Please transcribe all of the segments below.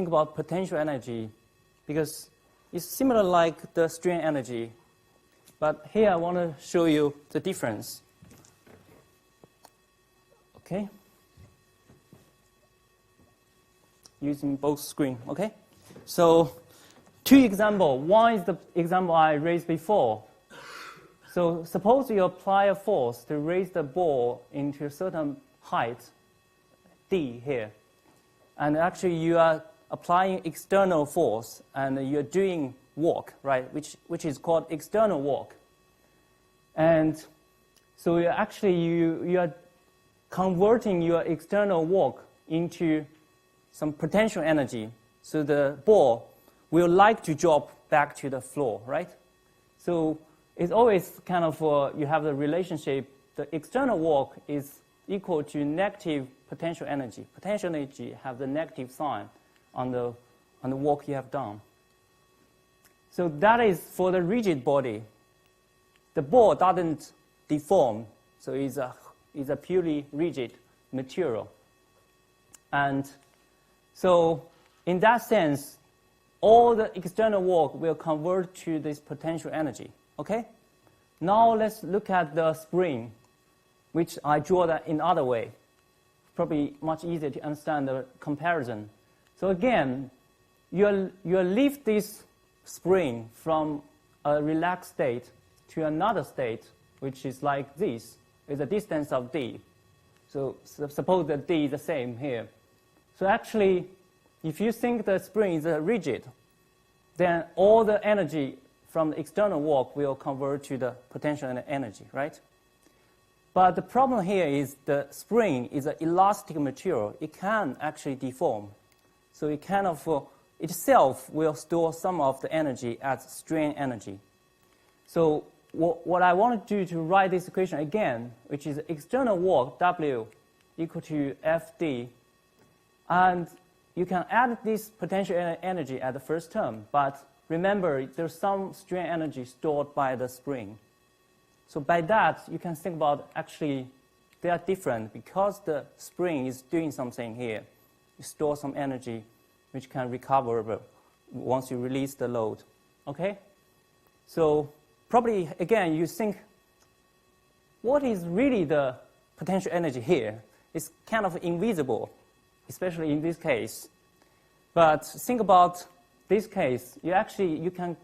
think about potential energy because it's similar like the strain energy. But here I want to show you the difference. Okay? Using both screen, okay? So, two examples. One is the example I raised before. So, suppose you apply a force to raise the ball into a certain height, D here. And actually you are applying external force and you're doing work, right? Which is called external work. And so you are converting your external work into some potential energy. So the ball will like to drop back to the floor, right? So it's always kind of, you have the relationship, the external work is equal to negative potential energy. Potential energy have the negative sign on the work you have done. So that is for the rigid body. The ball doesn't deform, so it's a purely rigid material. And so in that sense, all the external work will convert to this potential energy. Okay? Now let's look at the spring, which I draw that in other way. Probably much easier to understand the comparison. So again, you lift this spring from a relaxed state to another state, which is like this, with a distance of d. So suppose that d is the same here. So actually, if you think the spring is rigid, then all the energy from the external work will convert to the potential energy, right? But the problem here is the spring is an elastic material. It can actually deform. So it kind of itself will store some of the energy as strain energy. So what I want to do to write this equation again, which is external work, W, equal to Fd. And you can add this potential energy at the first term. But remember, there's some strain energy stored by the spring. So by that, you can think about actually they are different because the spring is doing something here. You store some energy which can recover once you release the load. Okay? So probably, again, you think, what is really the potential energy here? It's kind of invisible, especially in this case. But think about this case. You can,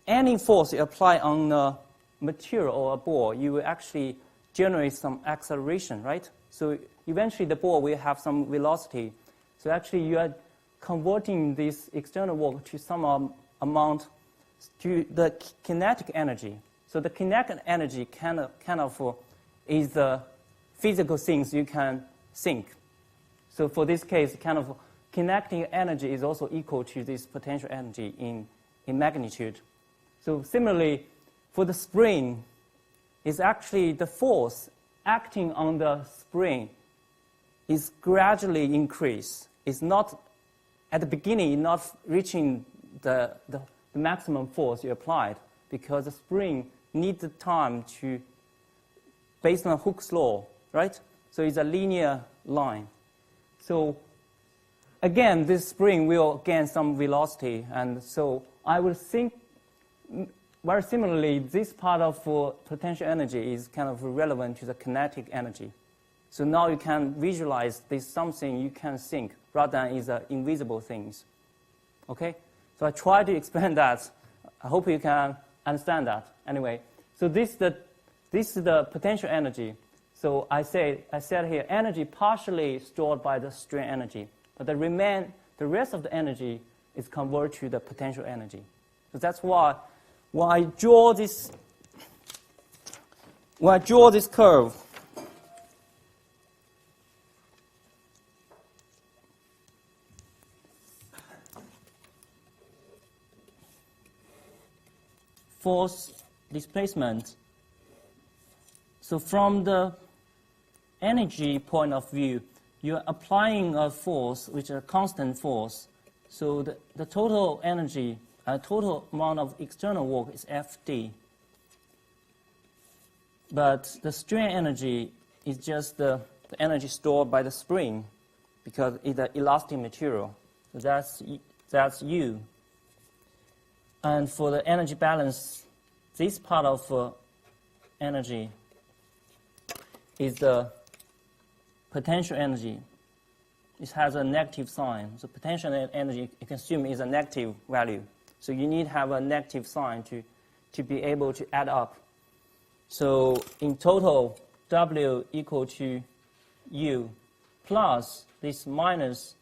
any force you apply on a material or a ball, you will actually generate some acceleration, right? So eventually the ball will have some velocity. So actually you are converting this external work to some amount to the kinetic energy. So the kinetic energy kind of is the physical things you can think. So for this case, kind of kinetic energy is also equal to this potential energy in magnitude. So similarly, for the spring, is actually the force acting on the spring is gradually increased. It's not, at the beginning, not reaching the maximum force you applied because the spring needs the time to, based on Hooke's law, right? So it's a linear line. So again, this spring will gain some velocity, and so I would think very similarly, this part of potential energy is kind of relevant to the kinetic energy. So now you can visualize this something you can think rather than is invisible things. Okay? So I try to explain that. I hope you can understand that. Anyway, so this is the potential energy. So I said here, energy partially stored by the strain energy, but the rest of the energy is converted to the potential energy. So that's why when I draw this curve, force displacement. So from the energy point of view, you're applying a force which is a constant force. So the total energy, total amount of external work is Fd. But the strain energy is just the energy stored by the spring because it's an elastic material. So that's U. And for the energy balance, this part of energy is the potential energy. It has a negative sign. So potential energy, you can assume, is a negative value. So you need to have a negative sign to be able to add up. So in total, W equal to U plus this minus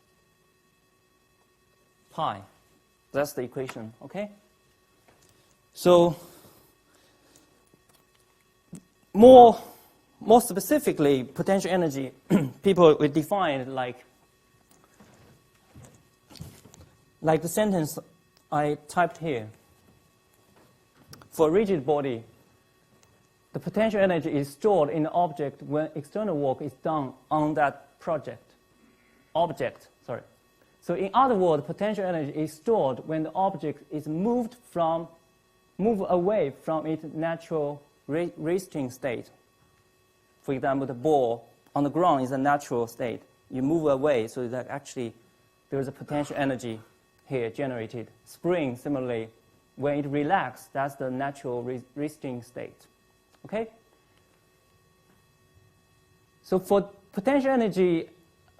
pi. That's the equation, okay? So more specifically, potential energy, people will define it like the sentence I typed here. For a rigid body, the potential energy is stored in the object when external work is done on that object. So in other words, potential energy is stored when the object is moved away from its natural resting state. For example, the ball on the ground is a natural state. You move away, so that actually there is a potential energy here generated. Spring, similarly, when it relaxes, that's the natural resting state. Okay? So for potential energy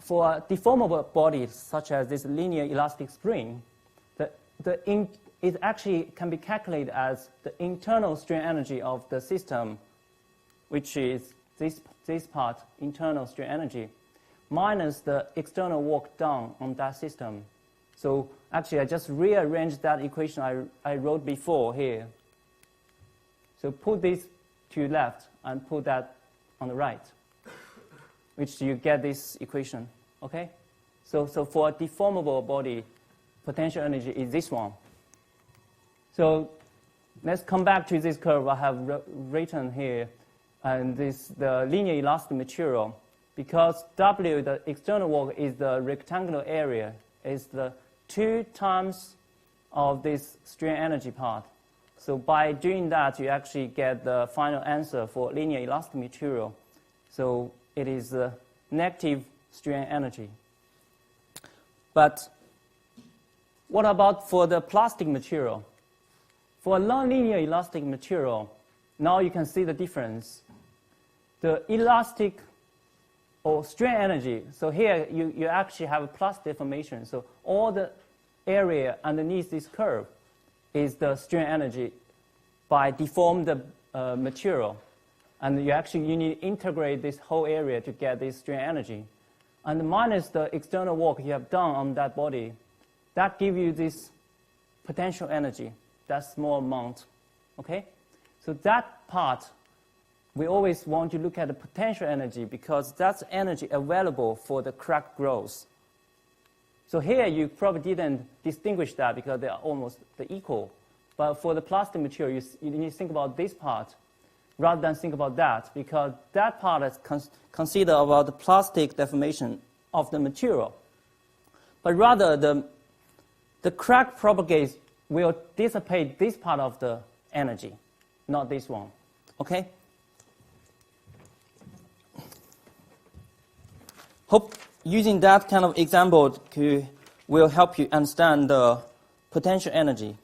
for a deformable body, such as this linear elastic spring, it actually can be calculated as the internal strain energy of the system, which is this part, internal strain energy, minus the external work done on that system. So actually, I just rearranged that equation I wrote before here. So put this to the left and put that on the right, which you get this equation, okay? So for a deformable body, potential energy is this one. So let's come back to this curve I have written here, and the linear elastic material. Because W, the external work, is the rectangular area, is the 2 times of this strain energy part. So by doing that, you actually get the final answer for linear elastic material. So it is negative strain energy. But what about for the plastic material? For a nonlinear elastic material, now you can see the difference. The elastic or strain energy, so here you actually have a plus deformation. So all the area underneath this curve is the strain energy by deformed material. And you need to integrate this whole area to get this strain energy. And minus the external work you have done on that body, that gives you this potential energy, that small amount, okay? So that part, we always want to look at the potential energy because that's energy available for the crack growth. So here you probably didn't distinguish that because they are almost equal. But for the plastic material, you need to think about this part rather than think about that, because that part is considered about the plastic deformation of the material. But rather, the crack propagates will dissipate this part of the energy, not this one. Okay? Hope using that kind of example will help you understand the potential energy.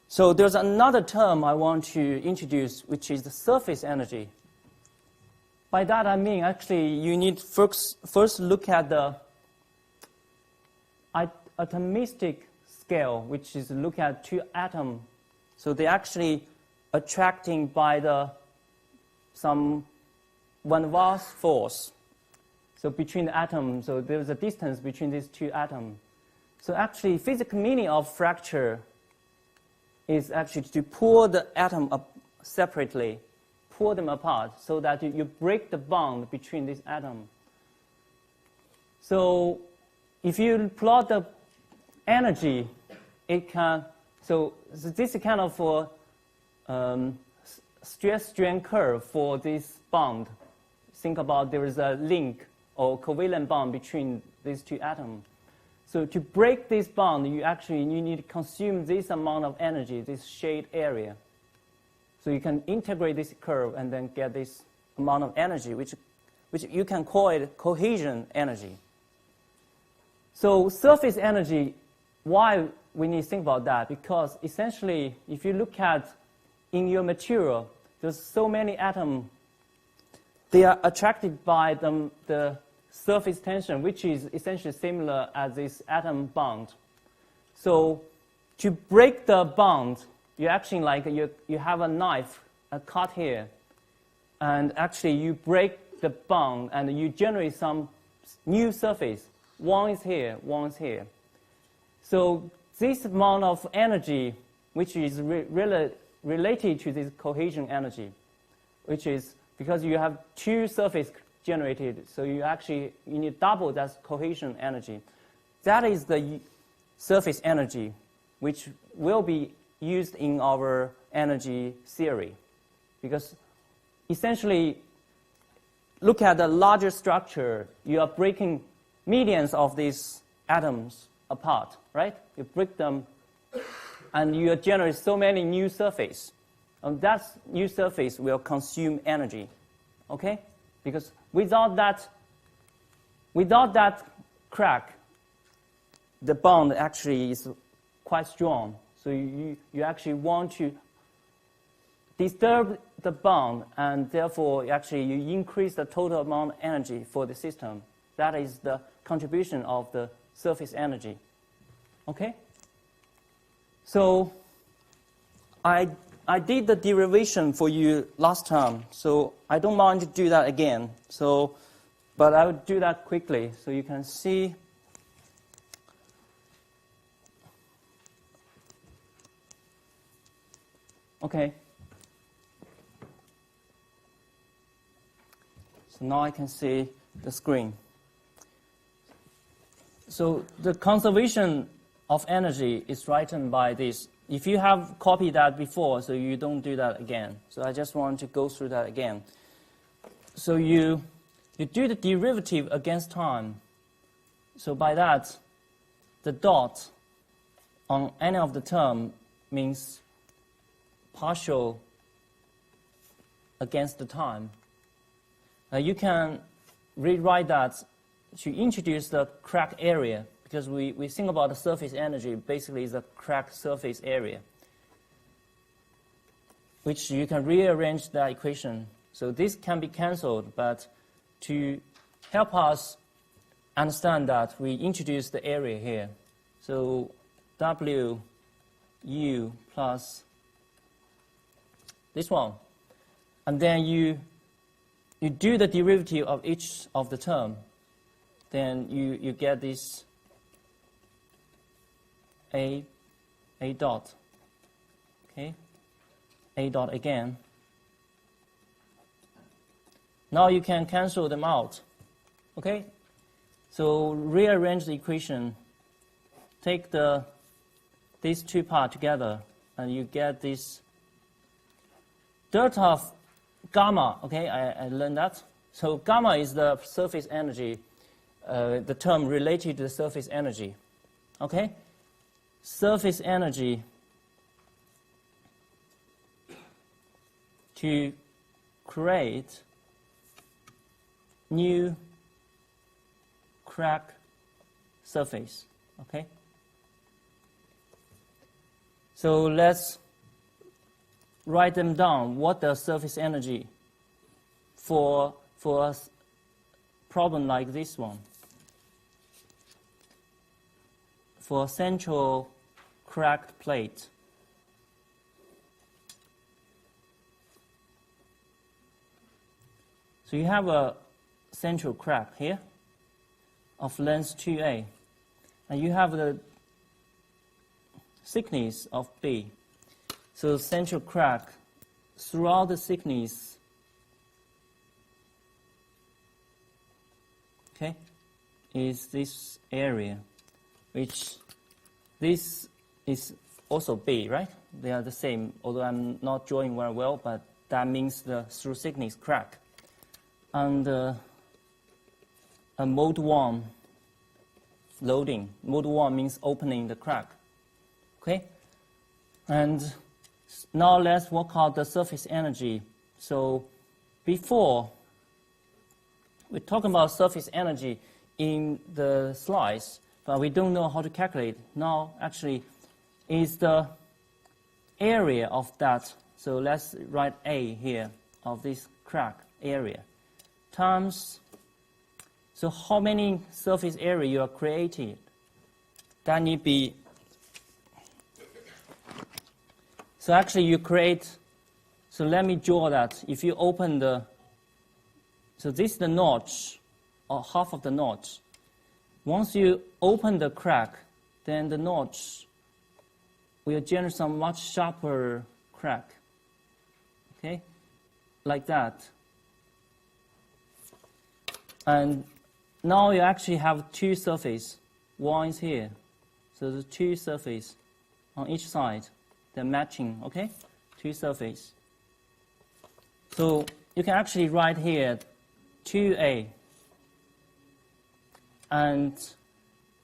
So there's another term I want to introduce, which is the surface energy. By that I mean, actually, you need first look at the atomistic scale, which is look at 2 atoms. So they're actually attracting by some van Waals force. So between the atoms, so there's a distance between these 2 atoms. So actually, physical meaning of fracture is actually to pull the atom up separately, pull them apart, so that you break the bond between these atoms. So if you plot the energy, it can, so this is kind of for stress-strain curve for this bond. Think about there is a link or covalent bond between these 2 atoms. So to break this bond, you need to consume this amount of energy, this shade area. So you can integrate this curve and then get this amount of energy, which you can call it cohesion energy. So surface energy, why we need to think about that? Because essentially, if you look at in your material, there's so many atoms, they are attracted by the surface tension, which is essentially similar as this atom bond. So to break the bond, you actually you have a knife, a cut here, and actually you break the bond and you generate some new surface. One is here, one is here. So this amount of energy, which is related to this cohesion energy, which is because you have two surfaces generated, so you need double that cohesion energy. That is the surface energy, which will be used in our energy theory. Because essentially, look at the larger structure, you are breaking millions of these atoms apart, right? You break them, and you generate so many new surfaces. And that new surface will consume energy, okay? Because without that crack, the bond actually is quite strong. So you actually want to disturb the bond, and therefore you increase the total amount of energy for the system. That is the contribution of the surface energy. Okay? So I did the derivation for you last time, so I don't mind to do that again. But I will do that quickly so you can see. Okay. So now I can see the screen. So the conservation of energy is written by this. If you have copied that before, so you don't do that again. So I just want to go through that again. So you do the derivative against time. So by that, the dot on any of the term means partial against the time. You can rewrite that to introduce the crack area, because we think about the surface energy basically is the crack surface area, which you can rearrange the equation. So this can be cancelled, but to help us understand that, we introduce the area here. So W U plus this one. And then you do the derivative of each of the term. Then you get this A dot. Okay? A dot again. Now you can cancel them out. Okay? So rearrange the equation. Take these two parts together, and you get this dirt of gamma. Okay, I learned that. So gamma is the surface energy, the term related to the surface energy. Okay? Surface energy to create new crack surface. Okay? So let's write them down. What the surface energy for a problem like this one? For a central cracked plate. So you have a central crack here of length 2a, and you have the thickness of B. So central crack throughout the thickness, okay, is this area, which this is also B, right? They are the same, although I'm not drawing very well, but that means the through thickness crack. And a mode 1 loading. Mode 1 means opening the crack. Okay? And now let's work out the surface energy. So before, we're talking about surface energy in the slides. but we don't know how to calculate. Now, actually, is the area of that. So let's write A here, of this crack area, times, so how many surface area you are creating? That need be, so actually you create, so let me draw that. If you open the, so this is the notch, or half of the notch. Once you open the crack, then the notch will generate some much sharper crack. Okay, like that. And now you actually have two surfaces. One is here. So the two surfaces on each side. They're matching, okay? Two surfaces. So you can actually write here 2A. And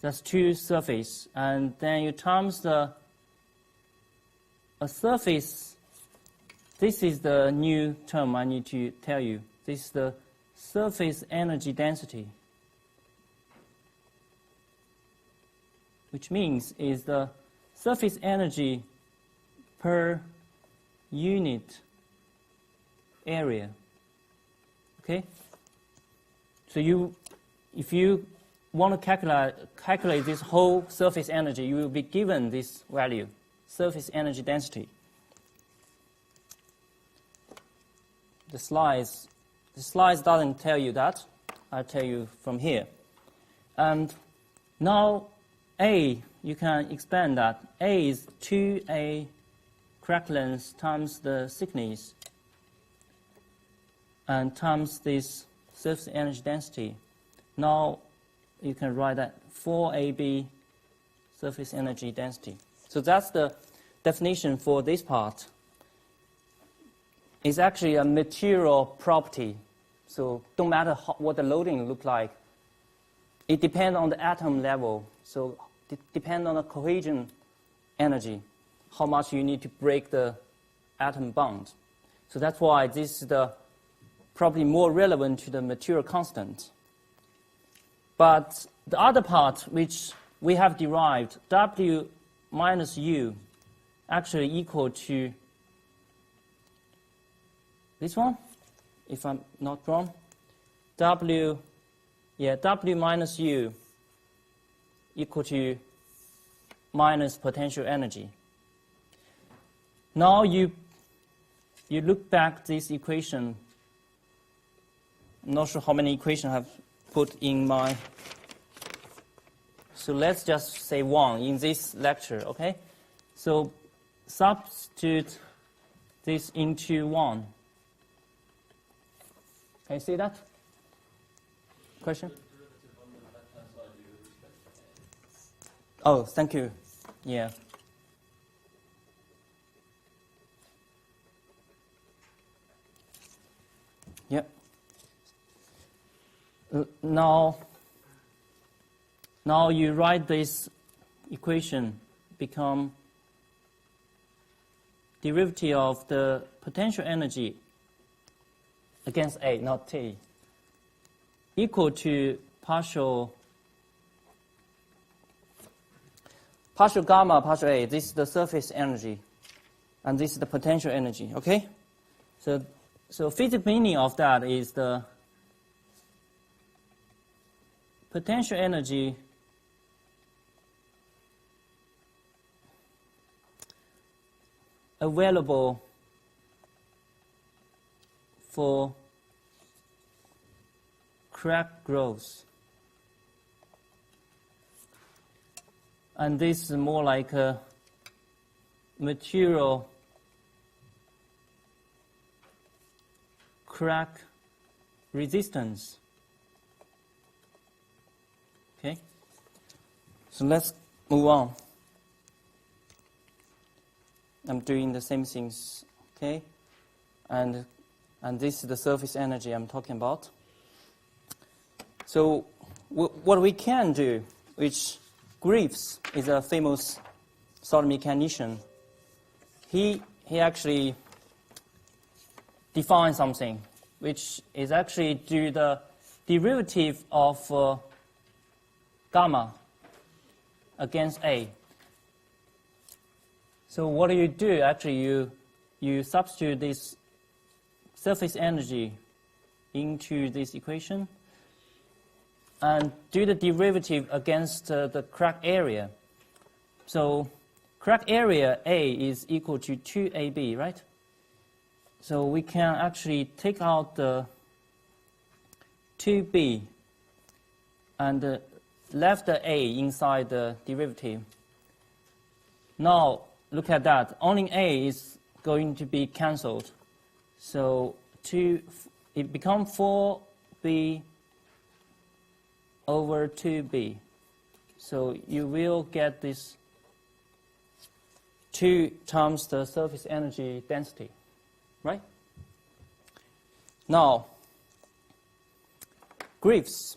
that's two surfaces. And then you times a surface. This is the new term I need to tell you. This is the surface energy density, which means is the surface energy per unit area. Okay? So if you want to calculate this whole surface energy, you will be given this value, surface energy density. The slides doesn't tell you that. I'll tell you from here. And now A, you can expand that. A is 2A crack length times the thickness and times this surface energy density. Now you can write that 4AB surface energy density. So that's the definition for this part. It's actually a material property. So don't matter what the loading look like. It depends on the atom level. So it depends on the cohesion energy, how much you need to break the atom bond. So that's why this is probably more relevant to the material constant. But the other part, which we have derived, W minus U, actually equal to this one, if I'm not wrong. W minus U equal to minus potential energy. Now you look back this equation. I'm not sure how many equations I have put in my. So let's just say one in this lecture, okay? So substitute this into one. Can you see that? Question? Oh, thank you. Yeah. Yep. Now you write this equation become derivative of the potential energy against A, not T, equal to partial gamma, partial A. This is the surface energy, and this is the potential energy, okay? So physical meaning of that is the potential energy available for crack growth. And this is more like a material crack resistance. Okay? So let's move on. I'm doing the same things, okay? And this is the surface energy I'm talking about. So what we can do, which Griffith is a famous solid mechanician, he actually defined something, which is actually do the derivative of gamma against A. So what do you do? Actually, you substitute this surface energy into this equation and do the derivative against the crack area. So crack area A is equal to 2AB, right? So we can actually take out the 2B and left the A inside the derivative. Now, look at that. Only A is going to be cancelled. So it becomes 4B over 2B. So you will get this 2 times the surface energy density, right? Now, Griffith,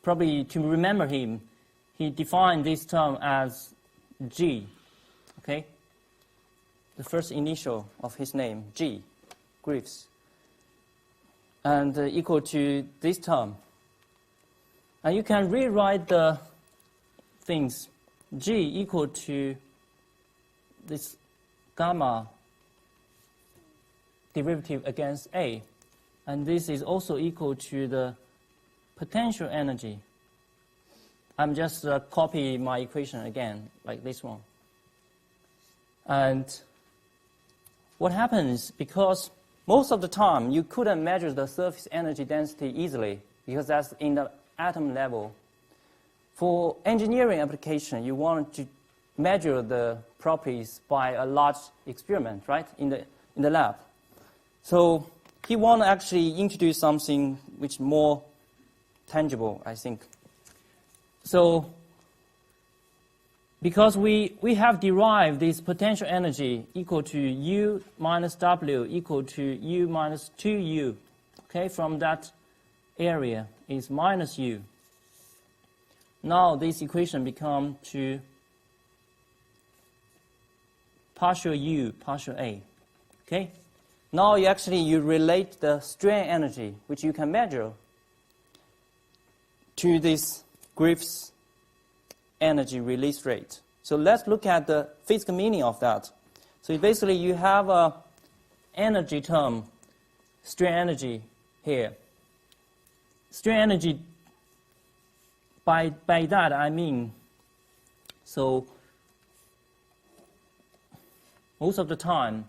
probably to remember him, he defined this term as G, okay? The first initial of his name, G, Griffith, and equal to this term. And you can rewrite the things, G equal to this gamma derivative against A. And this is also equal to the potential energy. I'm just copying my equation again, like this one. And what happens, because most of the time you couldn't measure the surface energy density easily, because that's in the atom level. For engineering application, you want to measure the properties by a large experiment, right, in the lab. So he want to actually introduce something which is more tangible, I think. So because we have derived this potential energy equal to U minus W equal to U minus 2U, okay, from that area is minus U. Now this equation becomes to partial U, partial A, okay? Now you relate the strain energy, which you can measure, to this Griffith's energy release rate. So let's look at the physical meaning of that. So basically you have a energy term, strain energy here. Strain energy, by that I mean, so most of the time,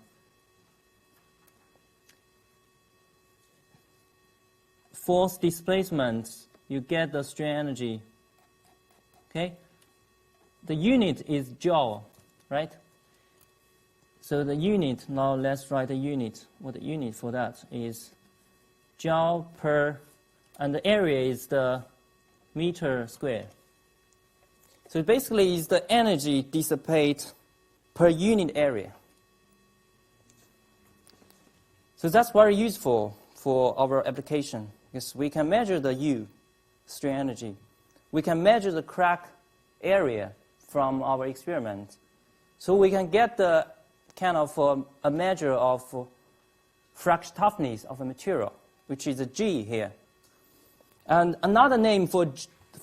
force displacement, you get the strain energy, okay? The unit is joule, right? So the unit, now let's write the unit. What the unit for that is joule per, and the area is the meter square. So basically is the energy dissipate per unit area. So that's very useful for our application, because we can measure the U, strain energy. We can measure the crack area from our experiment. So we can get the kind of a measure of fracture toughness of a material, which is a G here. And another name for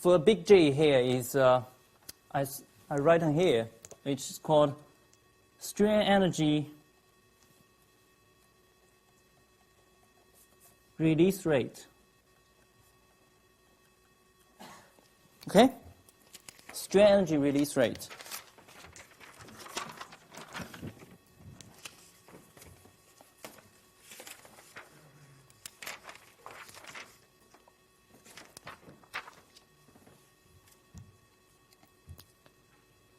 a big G here is, as I write on here, which is called strain energy release rate. Okay? Strain energy release rate.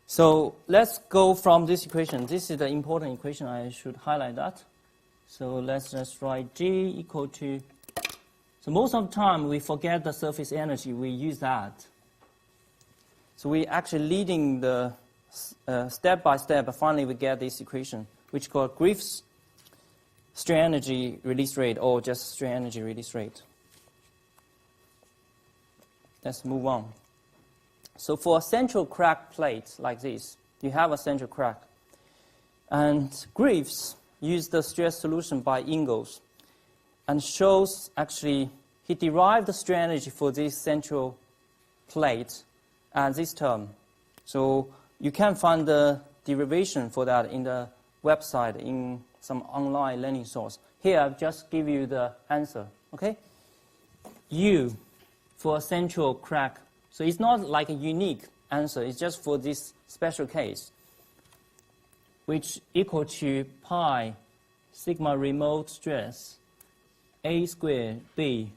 So let's go from this equation. This is the important equation. I should highlight that. So let's just write G equal to, so most of the time we forget the surface energy, we use that. So we actually leading the step by step, but finally we get this equation, which is called Griffith's strain energy release rate, or just strain energy release rate. Let's move on. So for a central crack plate like this, you have a central crack. And Griffith used the stress solution by Ingalls and shows actually he derived the strain energy for this central plate as this term, So you can find the derivation for that in the website, in some online learning source. Here, I've just give you the answer, okay? U for a central crack. So it's not like a unique answer. It's just for this special case, which equal to pi sigma remote stress A squared B.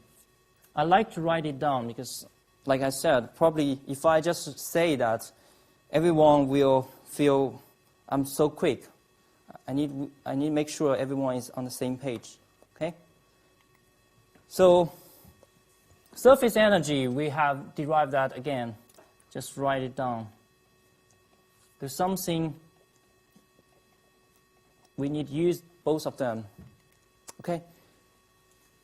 I like to write it down because, like I said, probably if I just say that, everyone will feel I'm so quick. I need to make sure everyone is on the same page, okay? So surface energy, we have derived that again. Just write it down. There's something we need to use both of them, okay?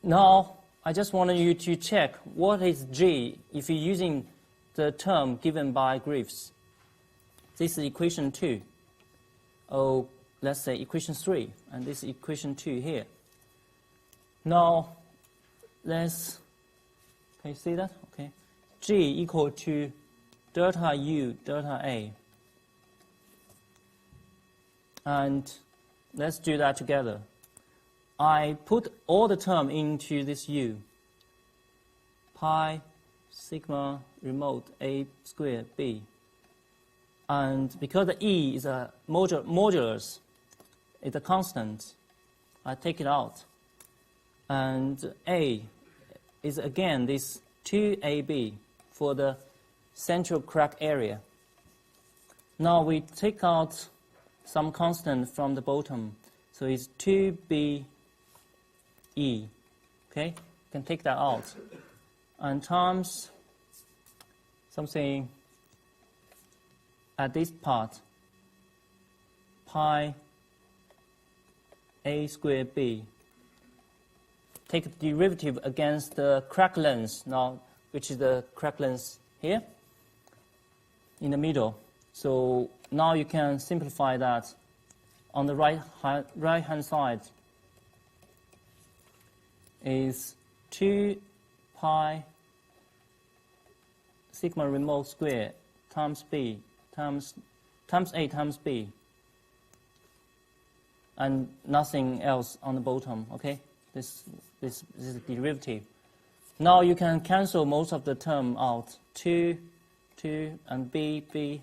Now, I just wanted you to check what is G if you're using the term given by Griffith. This is equation 2. Oh, let's say equation 3, and this is equation 2 here. Now, can you see that? Okay. G equal to delta U delta A. And let's do that together. I put all the term into this U. Pi sigma remote A squared B. And because the E is a modulus, it's a constant, I take it out. And A is again this 2AB for the central crack area. Now we take out some constant from the bottom. So it's 2BE. Okay? You can take that out. And times something at this part, pi A squared B. Take the derivative against the crack length now, which is the crack length here in the middle. So now you can simplify that. On the right-hand side is 2 pi sigma remote square times B times A times B, and nothing else on the bottom, okay? This is the derivative. Now you can cancel most of the term out. 2, and B.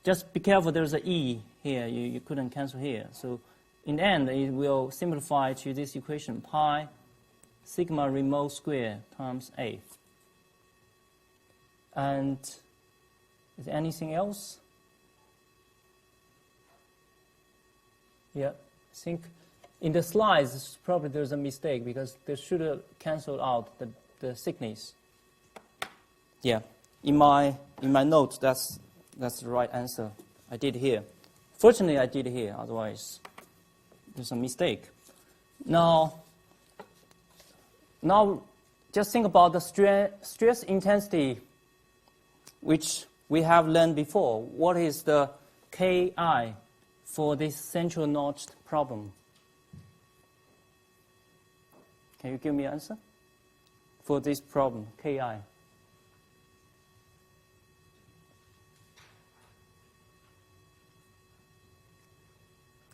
Just be careful, there's an E here. You couldn't cancel here. So in the end, it will simplify to this equation, pi sigma remote square times A. And is there anything else? Yeah, I think in the slides, probably there's a mistake because they should have canceled out the thickness. Yeah, in my notes, that's the right answer. I did here. Fortunately, I did here. Otherwise, there's a mistake. Now, just think about the stress intensity, which we have learned before. What is the Ki for this central notched problem? Can you give me an answer for this problem, Ki?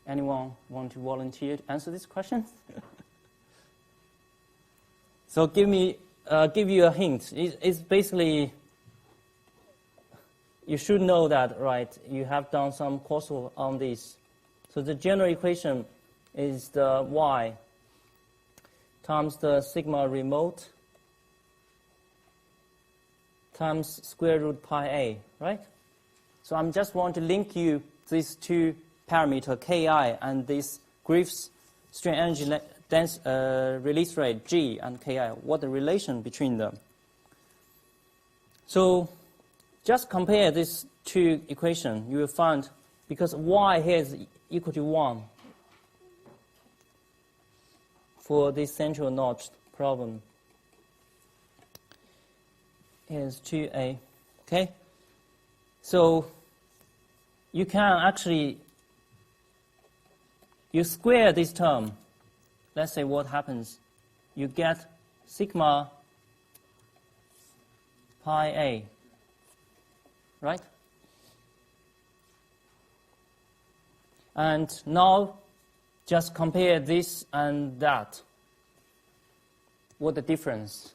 Anyone want to volunteer to answer this question? So give you a hint. It's basically, you should know that, right? You have done some coursework on this. So the general equation is the Y times the sigma remote times square root pi A, right? So I'm just want to link you these two parameter Ki and this Griffith's strain energy release rate G and Ki, what the relation between them. So just compare these two equations. You will find, because Y here is equal to 1 for this central notched problem. Here's 2A. Okay? So you can actually, you square this term. Let's say what happens. You get sigma pi A right? And now just compare this and that. What the difference?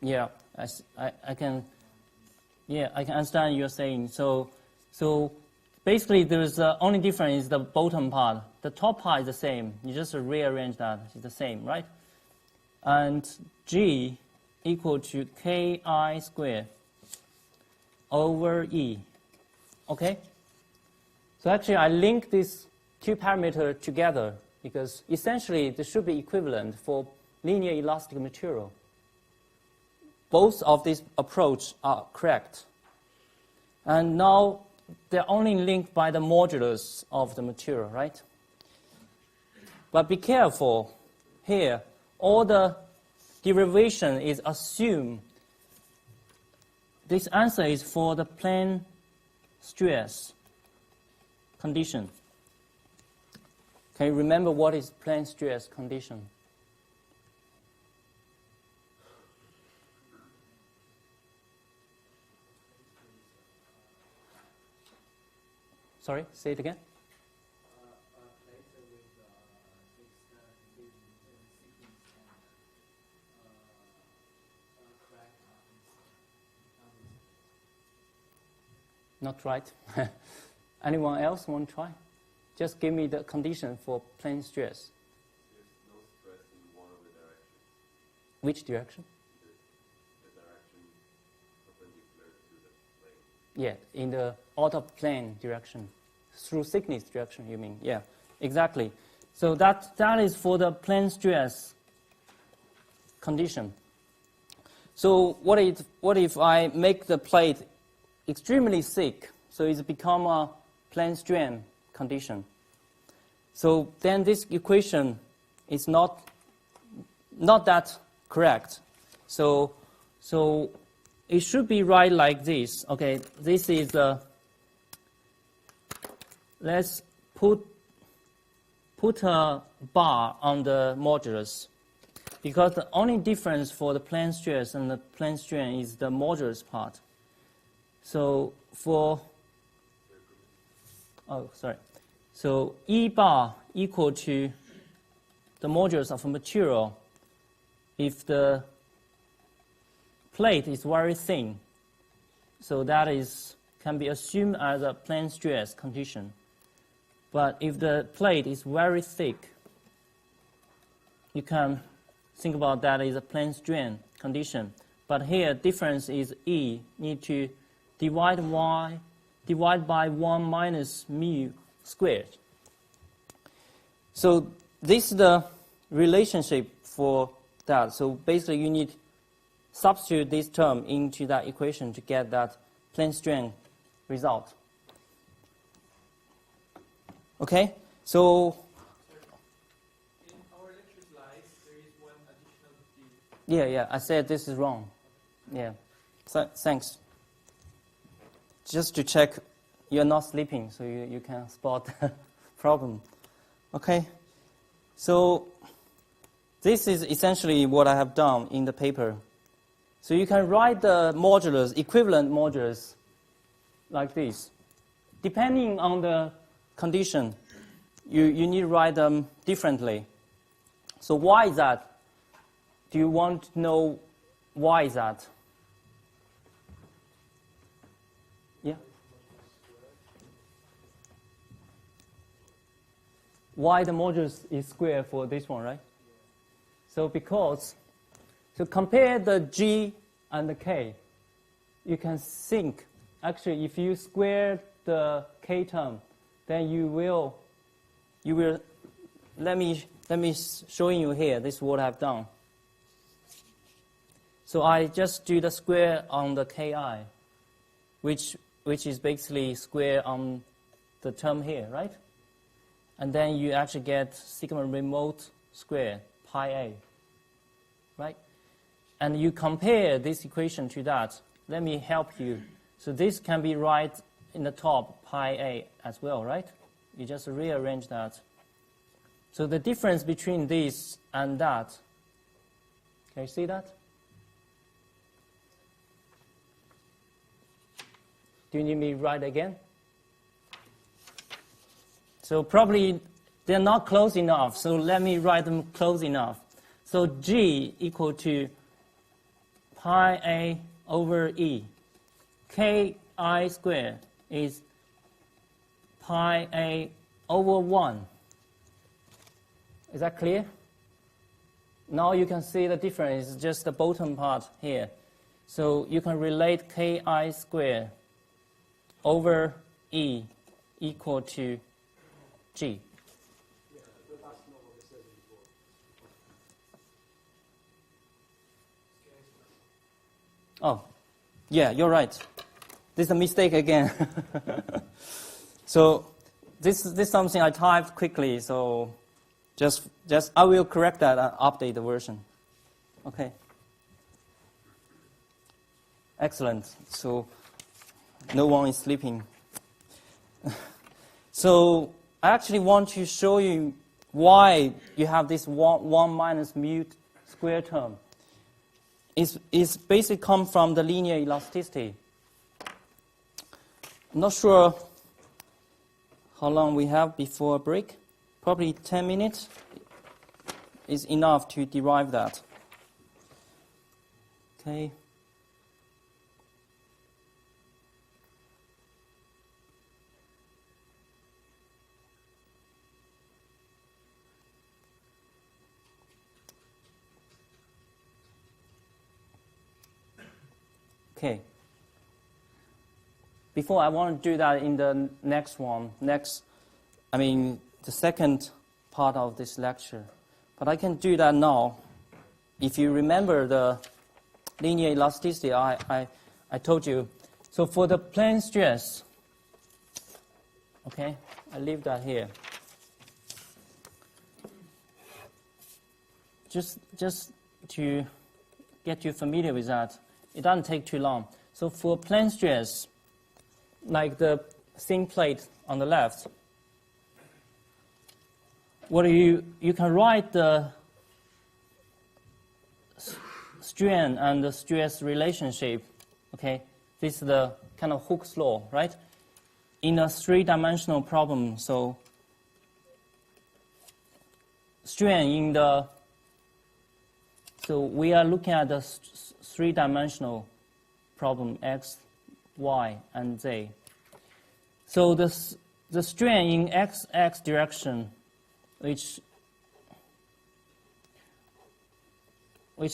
Yeah, I can understand you're saying. So basically, there's only difference is the bottom part. The top part is the same. You just rearrange that. It's the same, right? And G equal to Ki squared over E. Okay? So actually, I link these two parameters together because essentially they should be equivalent for linear elastic material. Both of these approaches are correct. And now they're only linked by the modulus of the material, right? But be careful here. All the derivation is assumed. This answer is for the plane stress condition. Can you remember what is plane stress condition? Sorry, say it again. Not right. Anyone else want to try? Just give me the condition for plane stress. There's no stress in one of the directions. Which direction? The direction perpendicular to the plane. Yeah, in the out of plane direction. Through thickness direction, you mean? Yeah, exactly. So that is for the plane stress condition. So what if I make the plate extremely thick, so it's become a plane strain condition? So then this equation is not that correct. So it should be right like this. Okay, this is the. Let's put a bar on the modulus, because the only difference for the plane stress and the plane strain is the modulus part. So so E bar equal to the modulus of a material if the plate is very thin. So that can be assumed as a plane stress condition. But if the plate is very thick, you can think about that as a plane strain condition. But here, difference is E need to divide by 1 minus mu squared. So this is the relationship for that. So basically, you need substitute this term into that equation to get that plane strain result. Okay, so in our lecture slides, there is one additional D. Yeah, I said this is wrong. Yeah, thanks. Just to check you're not sleeping, so you can spot the problem. Okay, so this is essentially what I have done in the paper. So you can write the modulus, equivalent modulus, like this. Depending on the condition, you need to write them differently. So why is that? Do you want to know why is that? Yeah? Why the modulus is square for this one, right? So compare the G and the K. You can think, actually, if you square the K term, then you will, let me show you here, this is what I've done. So I just do the square on the Ki, which is basically square on the term here, right? And then you actually get sigma remote square, pi a, right? And you compare this equation to that. Let me help you. So this can be right in the top, pi a as well, right? You just rearrange that. So the difference between this and that Can you see that? Do you need me to write again? So probably they're not close enough, so let me write them close enough. So G equal to pi A over E. Ki squared is pi A over 1. Is that clear? Now you can see the difference is just the bottom part here. So you can relate Ki squared over E equal to G. Yeah, but that's not what it says in the book. Oh, yeah, you're right. This is a mistake again. So this is something I typed quickly, so just I will correct that and update the version. Okay. Excellent. So no one is sleeping. So I actually want to show you why you have this 1 minus mu square term. It's basically come from the linear elasticity. I'm not sure how long we have before a break. Probably 10 minutes is enough to derive that. Okay. Okay. Before I want to do that in the next one, the second part of this lecture. But I can do that now. If you remember the linear elasticity I told you. So for the plane stress, okay, I leave that here. Just to get you familiar with that. It doesn't take too long. So for plane stress, like the thin plate on the left, what you can write the strain and the stress relationship. Okay, this is the kind of Hooke's law, right? In a three-dimensional problem, so strain in the we are looking at the three-dimensional problem x, y, and z. So the strain in xx direction, which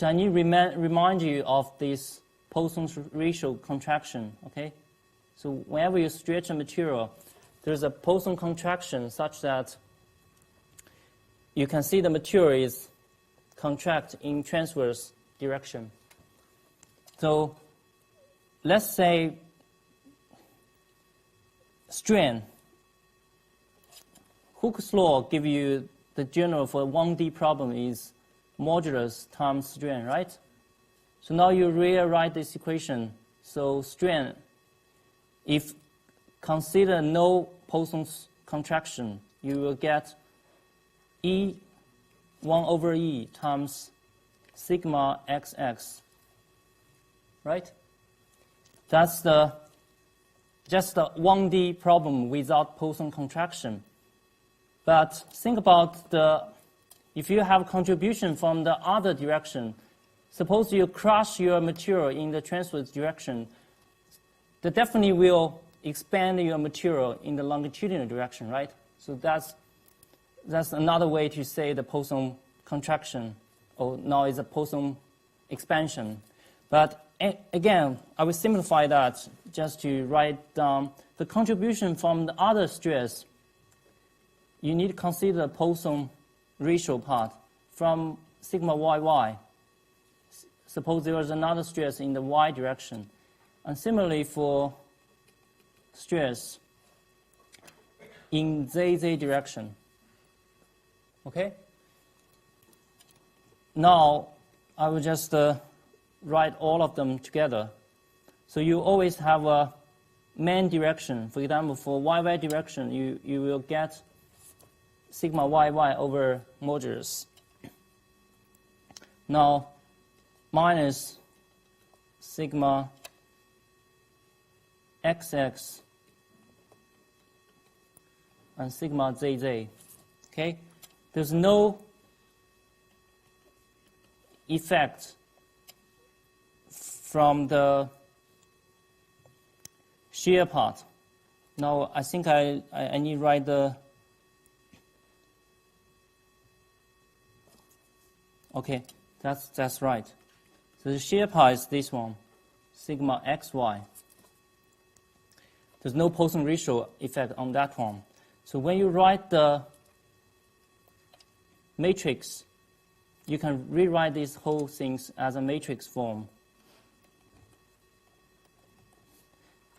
I need to remind you of this Poisson's ratio contraction. Okay, so whenever you stretch a material, there's a Poisson contraction such that you can see the material is contract in transverse direction. So let's say strain. Hooke's law give you the general for a 1D problem is modulus times strain, right? So now you rewrite this equation. So strain, if consider no Poisson's contraction, you will get E 1 over E times sigma xx, right? That's just the 1D problem without Poisson contraction. But think about if you have contribution from the other direction, suppose you crush your material in the transverse direction, that definitely will expand your material in the longitudinal direction, right? So that's another way to say the Poisson contraction, or now it's a Poisson expansion. But again, I will simplify that just to write down the contribution from the other stress. You need to consider the Poisson ratio part from sigma yy. Suppose there is another stress in the y direction. And similarly for stress in zz direction. Okay? Now, I will just write all of them together. So you always have a main direction. For example, for yy direction, you will get sigma yy over modulus. Now, minus sigma xx and sigma zz. Okay? There's no effect from the shear part. Now, I think I need to write the... Okay, that's right. So the shear part is this one, sigma xy. There's no Poisson ratio effect on that one. So when you write the matrix, you can rewrite these whole things as a matrix form.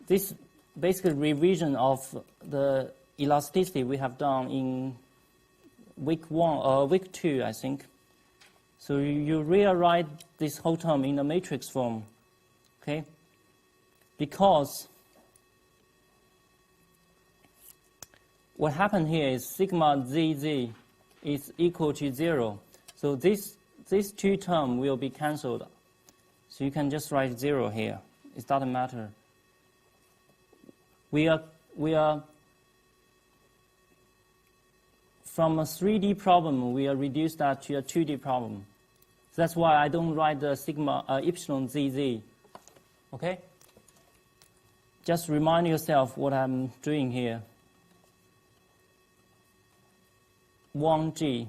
This basically revision of the elasticity we have done in week 2, I think. So you rewrite this whole term in a matrix form, okay? Because what happened here is sigma zz is equal to 0. So these two terms will be cancelled. So you can just write 0 here. It doesn't matter. We are from a 3D problem, we are reduced that to a 2D problem. So that's why I don't write the sigma epsilon zz. Okay? Just remind yourself what I'm doing here. 1G.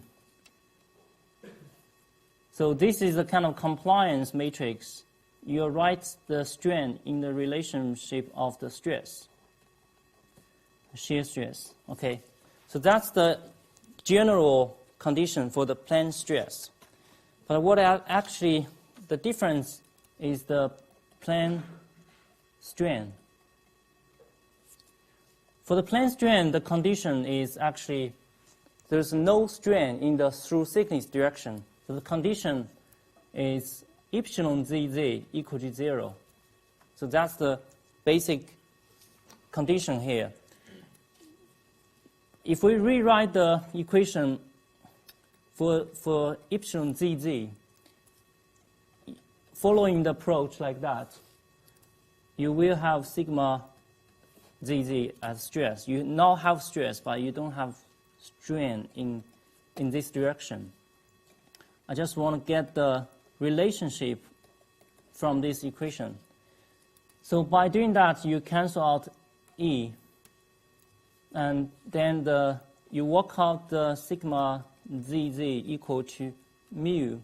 So this is a kind of compliance matrix. You write the strain in the relationship of the stress, shear stress. Okay, so that's the general condition for the plane stress. But what actually the difference is the plane strain. For the plane strain, the condition is actually there's no strain in the through thickness direction. So the condition is epsilon zz equal to 0. So that's the basic condition here. If we rewrite the equation for epsilon zz, following the approach like that, you will have sigma zz as stress. You now have stress, but you don't have strain in this direction. I just want to get the relationship from this equation. So by doing that, you cancel out E, and then you work out the sigma zz equal to mu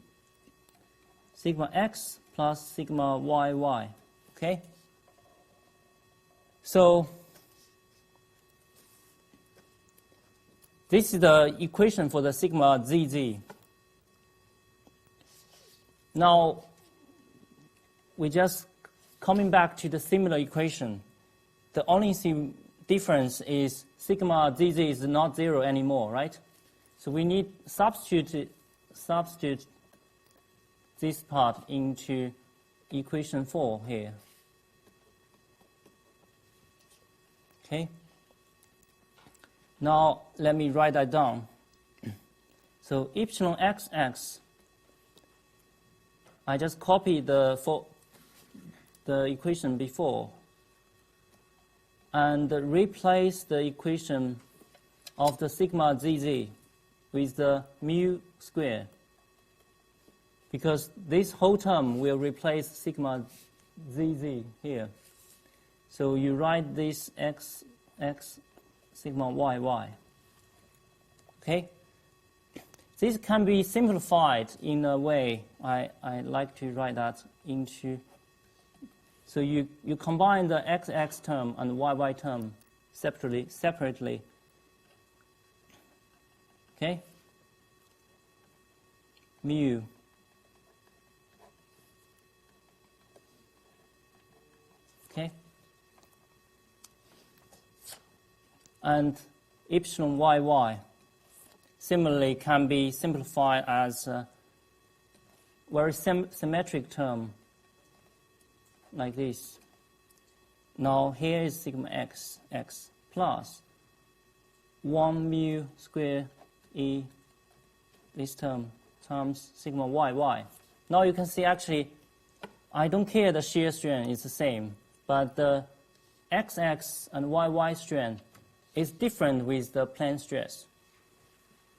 sigma x plus sigma yy. Okay? So this is the equation for the sigma zz. Now, we just coming back to the similar equation. The only difference is sigma zz is not 0 anymore, right? So we need substitute this part into equation 4 here. Okay. Now let me write that down. So epsilon xx, I just copied the equation before and replace the equation of the sigma zz with the mu square, because this whole term will replace sigma zz here. So you write this x sigma yy. Okay? This can be simplified in a way. I like to write that into. So you combine the xx term and yy term separately. Okay? Mu. Okay? And epsilon yy similarly can be simplified as a very symmetric term like this. Now here is sigma x plus 1 mu square e, this term times sigma yy. Now you can see actually, I don't care the shear strain is the same, but the XX and YY strain is different with the plane stress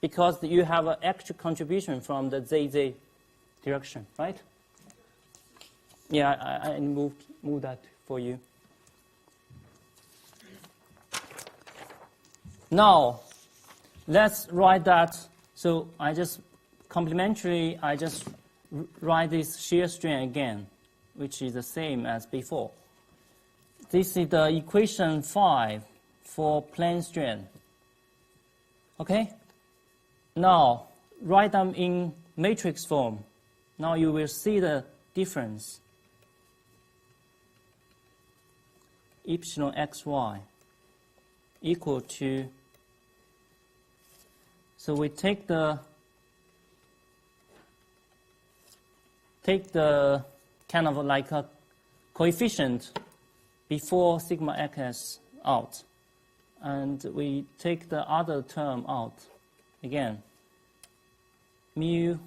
because you have an extra contribution from the ZZ direction, right? Yeah, I moved that for you. Now, let's write that. So I just complementary, I just write this shear strain again, which is the same as before. This is the equation 5 for plane strain. Okay? Now, write them in matrix form. Now you will see the difference. Epsilon xy equal to, so we take the kind of like a coefficient before sigma x out, and we take the other term out again. Mu,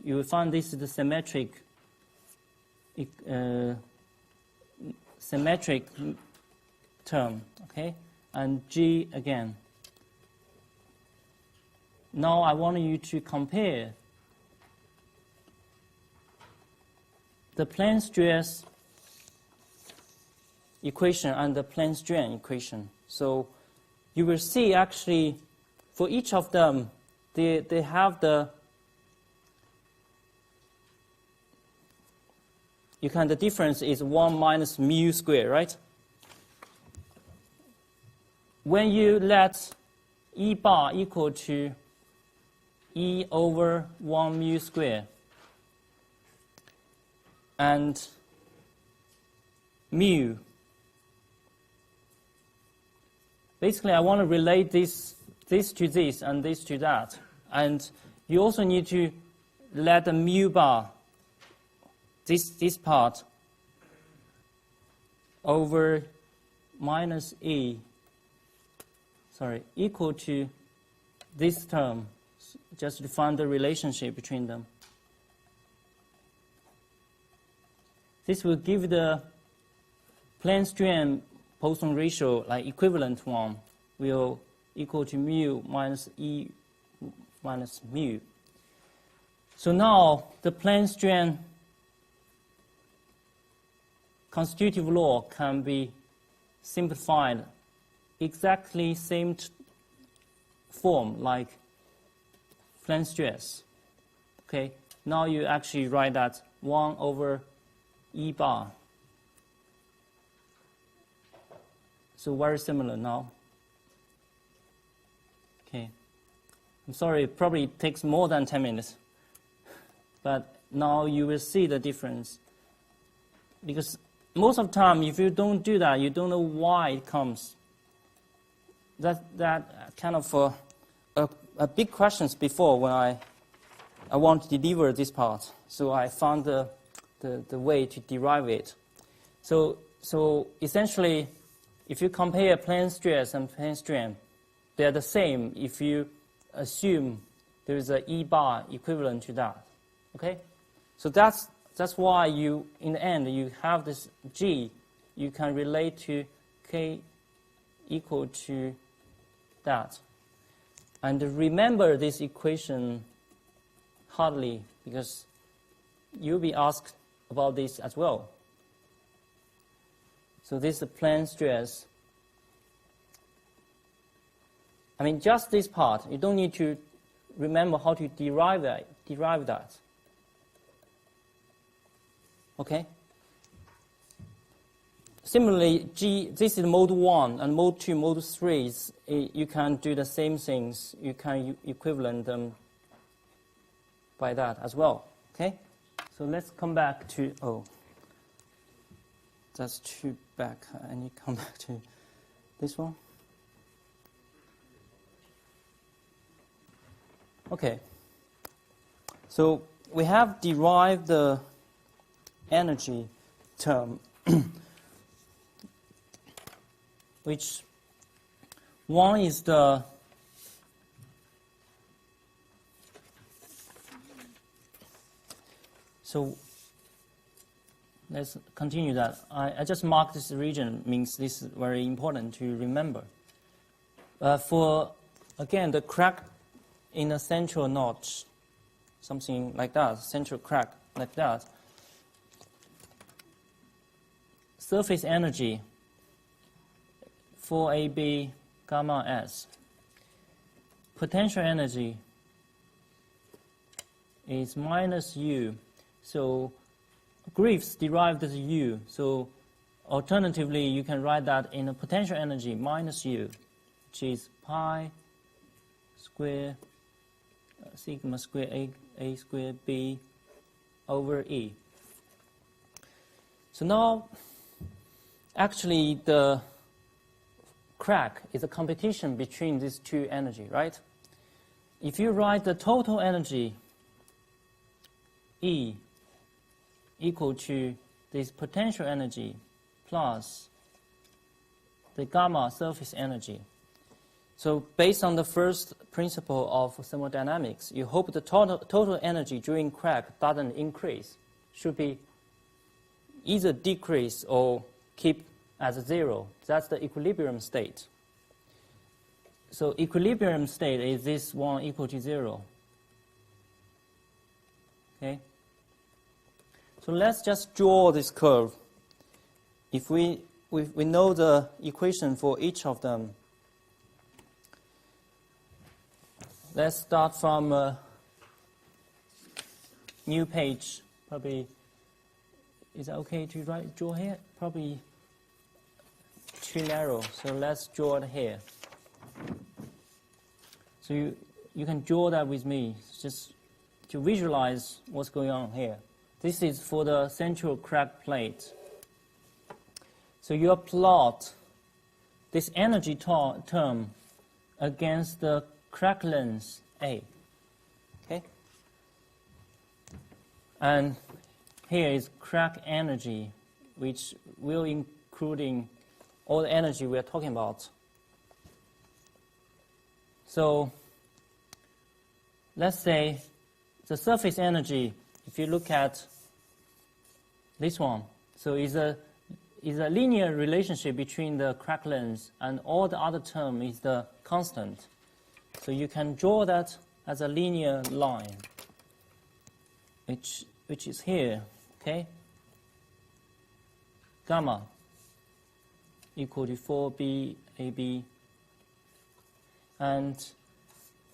you will find this is the symmetric term, okay? And G again. Now I want you to compare the plane stress equation and the plane strain equation. So you will see actually for each of them, they have the the difference is 1 minus mu squared, right? When you let E bar equal to E over 1 mu squared and mu, basically I want to relate this to this and this to that. And you also need to let the mu bar, this part, over minus E, equal to this term, just to find the relationship between them. This will give the plane strain Poisson ratio, like equivalent one, will equal to mu minus E minus mu. So now the plane strain constitutive law can be simplified exactly same form like plane stress. Okay, now you actually write that 1 over E bar. So very similar now. Okay, I'm sorry, it probably takes more than 10 minutes. But now you will see the difference. Because most of the time, if you don't do that, you don't know why it comes. That kind of a big questions before when I want to deliver this part. So I found the way to derive it. So essentially, if you compare plane stress and plane strain, they are the same if you assume there is a E bar equivalent to that. Okay? So that's why you, in the end, you have this G, you can relate to K equal to that. And remember this equation hardly, because you'll be asked about this as well. So this is the plane stress. I mean, just this part, you don't need to remember how to derive that. Okay? Similarly, G, this is mode 1, and mode 2, mode 3, you can do the same things. You can equivalent them by that as well. Okay? So let's come back to, that's too back. I need to come back to this one. Okay. So we have derived the energy term, which one is the So let's continue that. I just marked this region, means this is very important to remember. For, again, the crack in a central notch, something like that, central crack like that, surface energy 4AB gamma S. Potential energy is minus U. So Griffith derived as U. So alternatively, you can write that in a potential energy minus U, which is pi square sigma square A square B over E. So now, actually, the crack is a competition between these two energies, right? If you write the total energy E equal to this potential energy plus the gamma surface energy. So based on the first principle of thermodynamics, you hope the total energy during crack doesn't increase, should be either decrease or keep as 0. That's the equilibrium state. So equilibrium state is this one equal to 0. Okay? So let's just draw this curve. If we know the equation for each of them, let's start from a new page. Probably, is that okay to draw here? Probably too narrow, so let's draw it here. So you can draw that with me, just to visualize what's going on here. This is for the central crack plate. So you plot this energy term against the crack length A. Okay? And here is crack energy, which will including all the energy we are talking about. So let's say the surface energy, if you look at this one, so is a linear relationship between the crack length and all the other term is the constant. So you can draw that as a linear line, which is here, okay? Gamma equal to 4B AB. And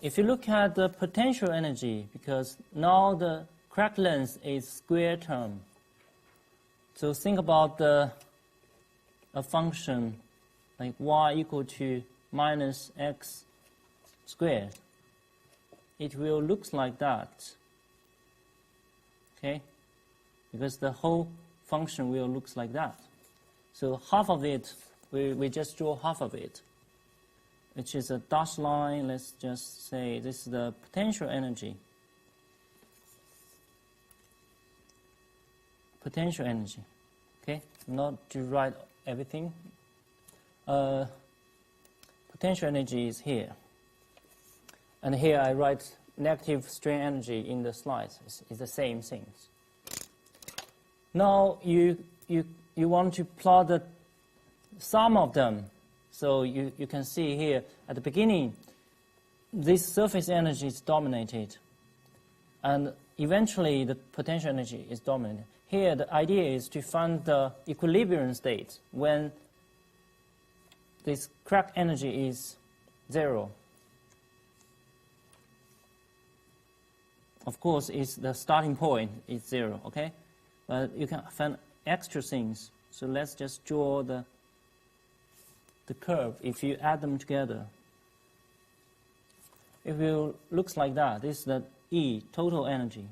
if you look at the potential energy, because now the crack length is square term, so think about a function like y equal to minus x squared. It will look like that, okay? Because the whole function will look like that. So half of it, we just draw half of it, which is a dashed line. Let's just say this is the potential energy. Potential energy, okay? Not to write everything. Potential energy is here. And here I write negative strain energy in the slides. It's the same things. Now you want to plot the sum of them. So you can see here at the beginning, this surface energy is dominated. And eventually the potential energy is dominant. Here the idea is to find the equilibrium state when this crack energy is 0. Of course, it's the starting point is 0, okay? But you can find extra things. So let's just draw the curve. If you add them together, it will look like that. This is the E, total energy.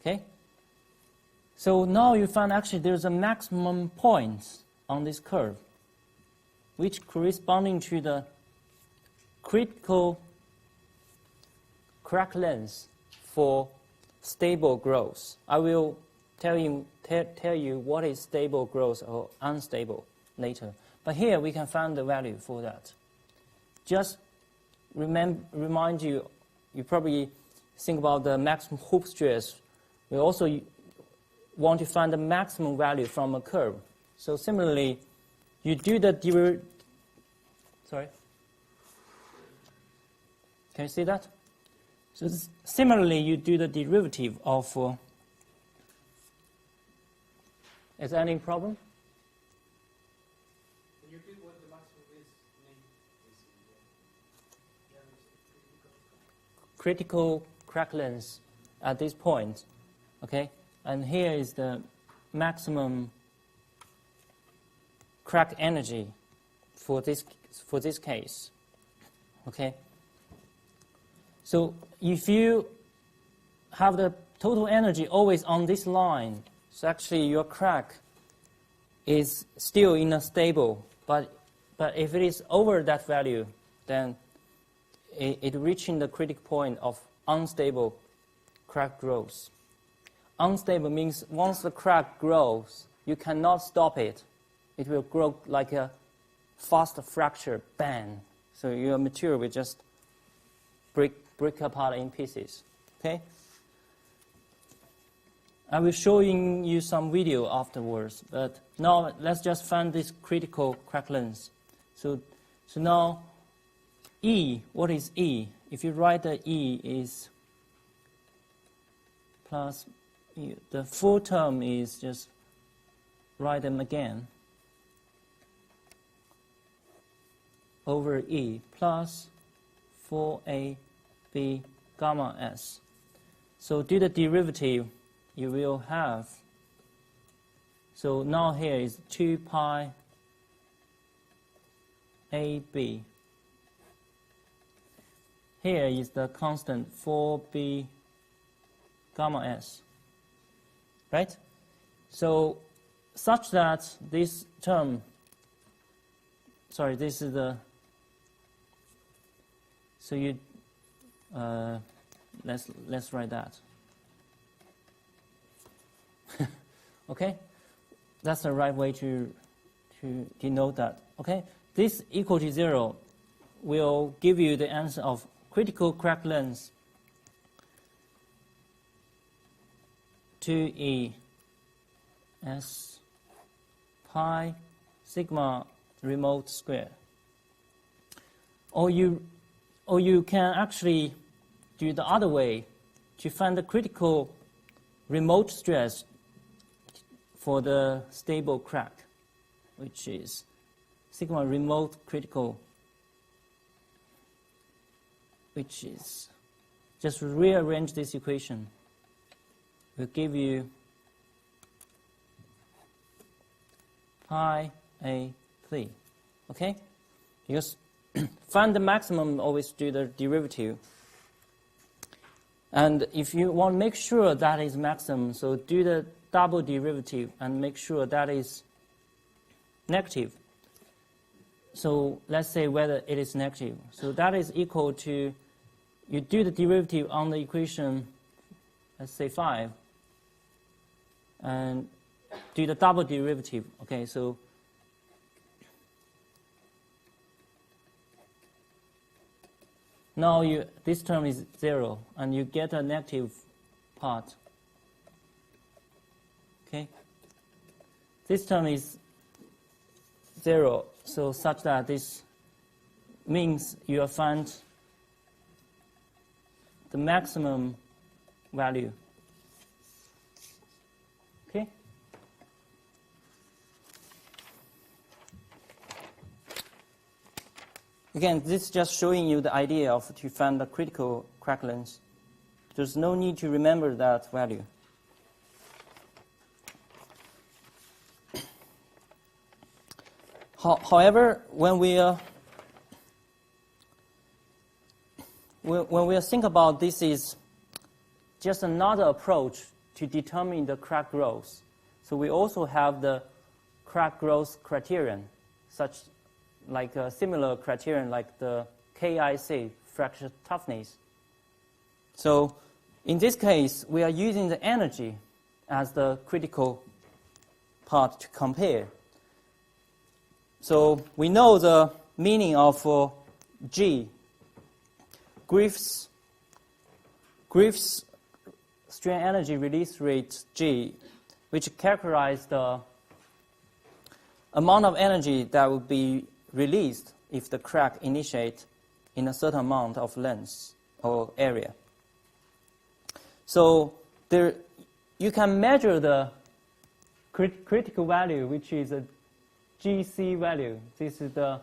Okay? So now you find actually there's a maximum point on this curve, which corresponding to the critical crack length for stable growth. I will tell you what is stable growth or unstable later. But here we can find the value for that. Just remind you you probably think about the maximum hoop stress. We also want to find the maximum value from a curve. So similarly, you do the sorry? Can you see that? So similarly, you do the derivative of... is there any problem? Can you repeat what the maximum is? Critical crack length at this point, okay? And here is the maximum crack energy for this case, okay? So if you have the total energy always on this line, so actually your crack is still in a stable, but if it is over that value, then it reaching the critical point of unstable crack growth. Unstable means once the crack grows, you cannot stop it. It will grow like a fast fracture, bang. So your material will just break apart in pieces, okay? I will show you some video afterwards, but now let's just find this critical crack length. So now E, what is E? If you write the E is plus, the full term is just write them again, over E plus 4AB gamma S. So do the derivative, you will have, so now here is 2 pi AB. Here is the constant 4B gamma S, right? So such that this term, sorry, this is the, so you, let's write that. Okay, that's the right way to denote that. Okay, this equal to 0 will give you the answer of critical crack length 2E S pi sigma remote square. Or you can actually do the other way to find the critical remote stress for the stable crack, which is sigma remote critical, which is, just rearrange this equation, will give you pi A3, okay? Because find the maximum, always do the derivative. And if you want to make sure that is maximum, so do the double derivative and make sure that is negative. So let's say whether it is negative. So that is equal to, you do the derivative on the equation, let's say 5, and do the double derivative. Okay, so now this term is 0, and you get a negative part. Okay, this term is 0, so such that this means you will find the maximum value. Okay. Again, this is just showing you the idea of to find the critical crack length. There's no need to remember that value. However, when we think about this is just another approach to determine the crack growth. So we also have the crack growth criterion, such like a similar criterion like the KIC, fracture toughness. So in this case, we are using the energy as the critical part to compare. So we know the meaning of G, Griffith's Griffith's strain energy release rate G, which characterizes the amount of energy that would be released if the crack initiates in a certain amount of length or area. So there, you can measure the critical value, which is a GC value. This is the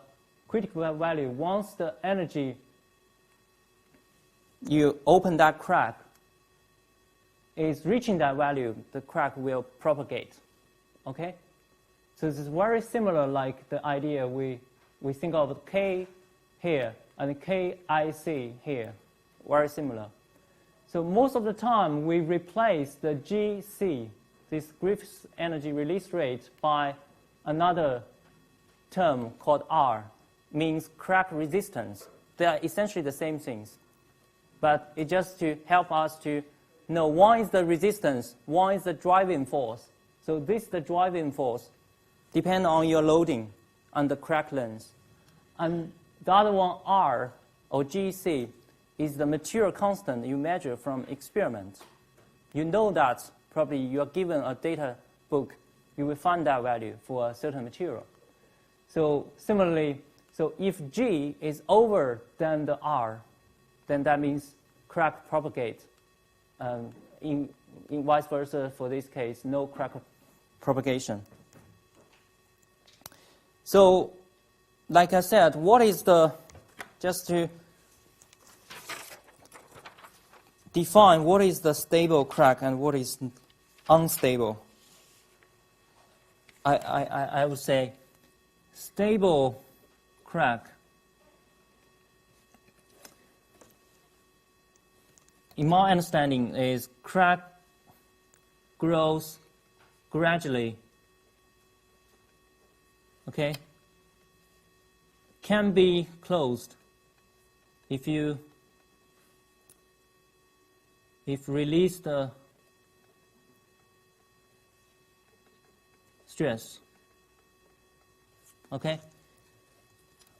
critical value. Once the energy, you open that crack, is reaching that value, the crack will propagate. Okay? So this is very similar like the idea we think of K here and KIC here. Very similar. So most of the time we replace the GC, this Griffith's energy release rate, by another term called R, means crack resistance. They are essentially the same things. But it's just to help us to know one is the resistance, one is the driving force. So this is the driving force, depend on your loading and the crack length. And the other one, R, or GC, is the material constant you measure from experiment. You know that probably you are given a data book, you will find that value for a certain material. So similarly, so if G is over than the R, then that means crack propagate. In vice versa, for this case, no crack propagation. So, like I said, what is the, just to define what is the stable crack and what is unstable. I would say stable crack, in my understanding, is crack grows gradually, okay, can be closed if release the stress, okay.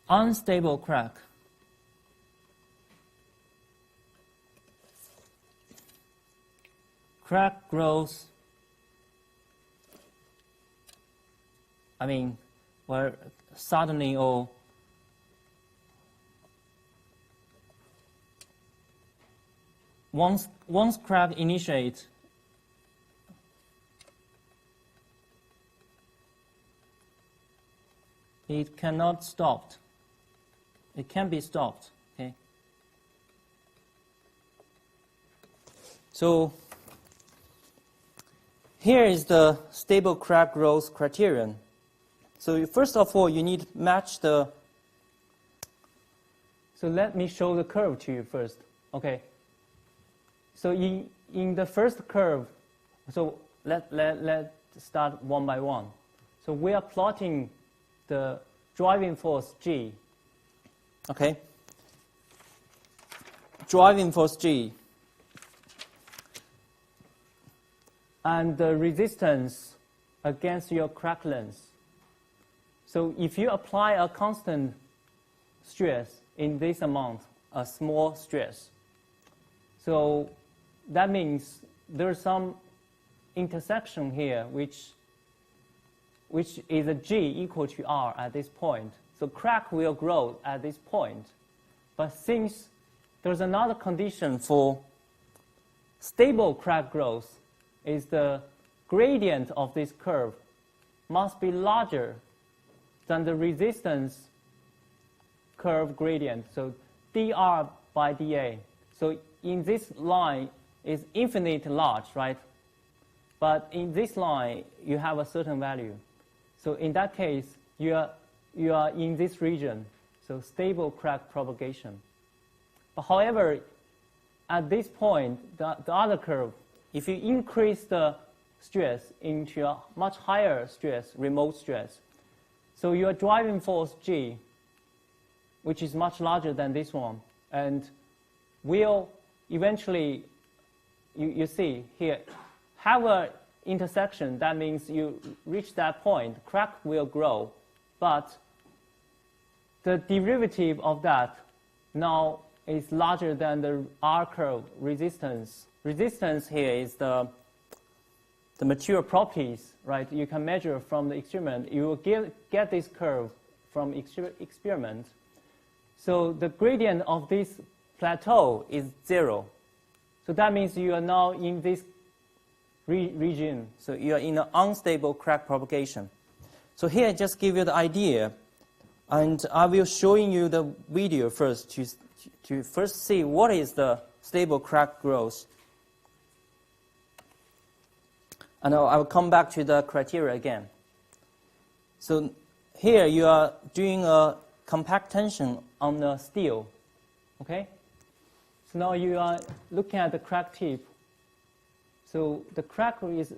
Unstable crack, crack grows, well, suddenly or once crack initiates, it cannot stop. It can be stopped. Okay. So here is the stable crack growth criterion. So first of all, you need to match the. So let me show the curve to you first. Okay. So in the first curve, so let's start one by one. So we are plotting the driving force G. Okay. Driving force G. And the resistance against your crack length. So if you apply a constant stress in this amount, a small stress, so that means there's some intersection here which is a G equal to R at this point. So crack will grow at this point. But since there's another condition for stable crack growth, is the gradient of this curve must be larger than the resistance curve gradient. So dr by dA. So in this line is infinitely large, right? But in this line, you have a certain value. So in that case, you are in this region, so stable crack propagation. But however, at this point, the other curve, if you increase the stress into a much higher stress, remote stress, so your driving force G, which is much larger than this one, and will eventually, you see here, have an intersection. That means you reach that point, crack will grow, but the derivative of that now is larger than the R curve resistance. Resistance here is the material properties, right? You can measure from the experiment. You will get this curve from experiment. So the gradient of this plateau is 0. So that means you are now in this region. So you are in an unstable crack propagation. So here I just give you the idea. And I will showing you the video first to first see what is the stable crack growth. And I will come back to the criteria again. So here you are doing a compact tension on the steel. Okay? So now you are looking at the crack tip. So the crack is,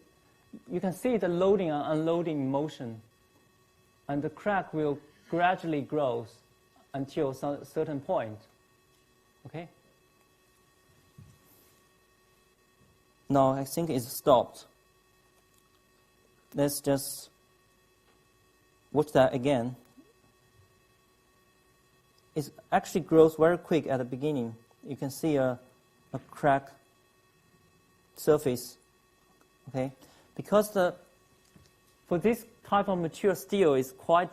you can see the loading and unloading motion. And the crack will gradually grow until some certain point. Okay? Now I think it's stopped. Let's just watch that again. It actually grows very quick at the beginning. You can see a crack surface. Okay? Because for this type of mature steel is quite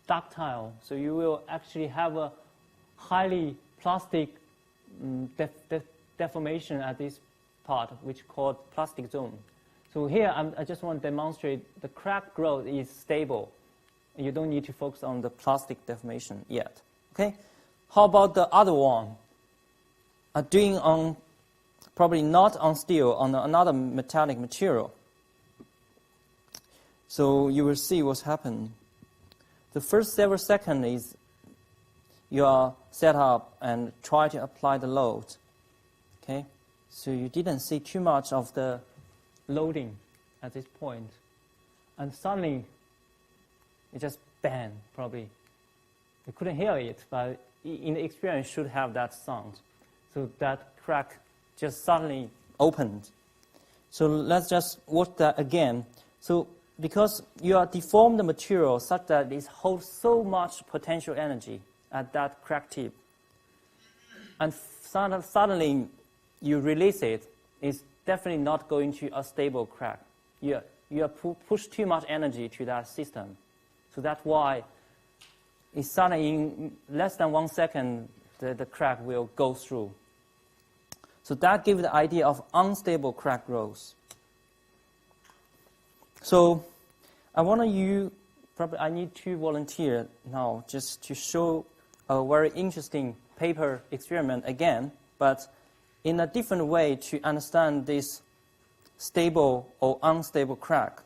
ductile, so you will actually have a highly plastic deformation at this part, which is called plastic zone. So here I just want to demonstrate the crack growth is stable. You don't need to focus on the plastic deformation yet. Okay? How about the other one? Doing on, probably not on steel, on another metallic material. So you will see what's happened. The first several seconds is you are set up and try to apply the load. Okay? So you didn't see too much of the loading at this point. And suddenly, it just bang, probably. You couldn't hear it, but in the experience, should have that sound. So that crack just suddenly opened. So let's just watch that again. So because you are deformed the material such that it holds so much potential energy at that crack tip, and suddenly you release it, it's definitely not going to a stable crack. You push too much energy to that system. So that's why it's suddenly in less than 1 second, the crack will go through. So that gives the idea of unstable crack growth. So I need 2 volunteers now just to show a very interesting paper experiment again, but in a different way to understand this stable or unstable crack.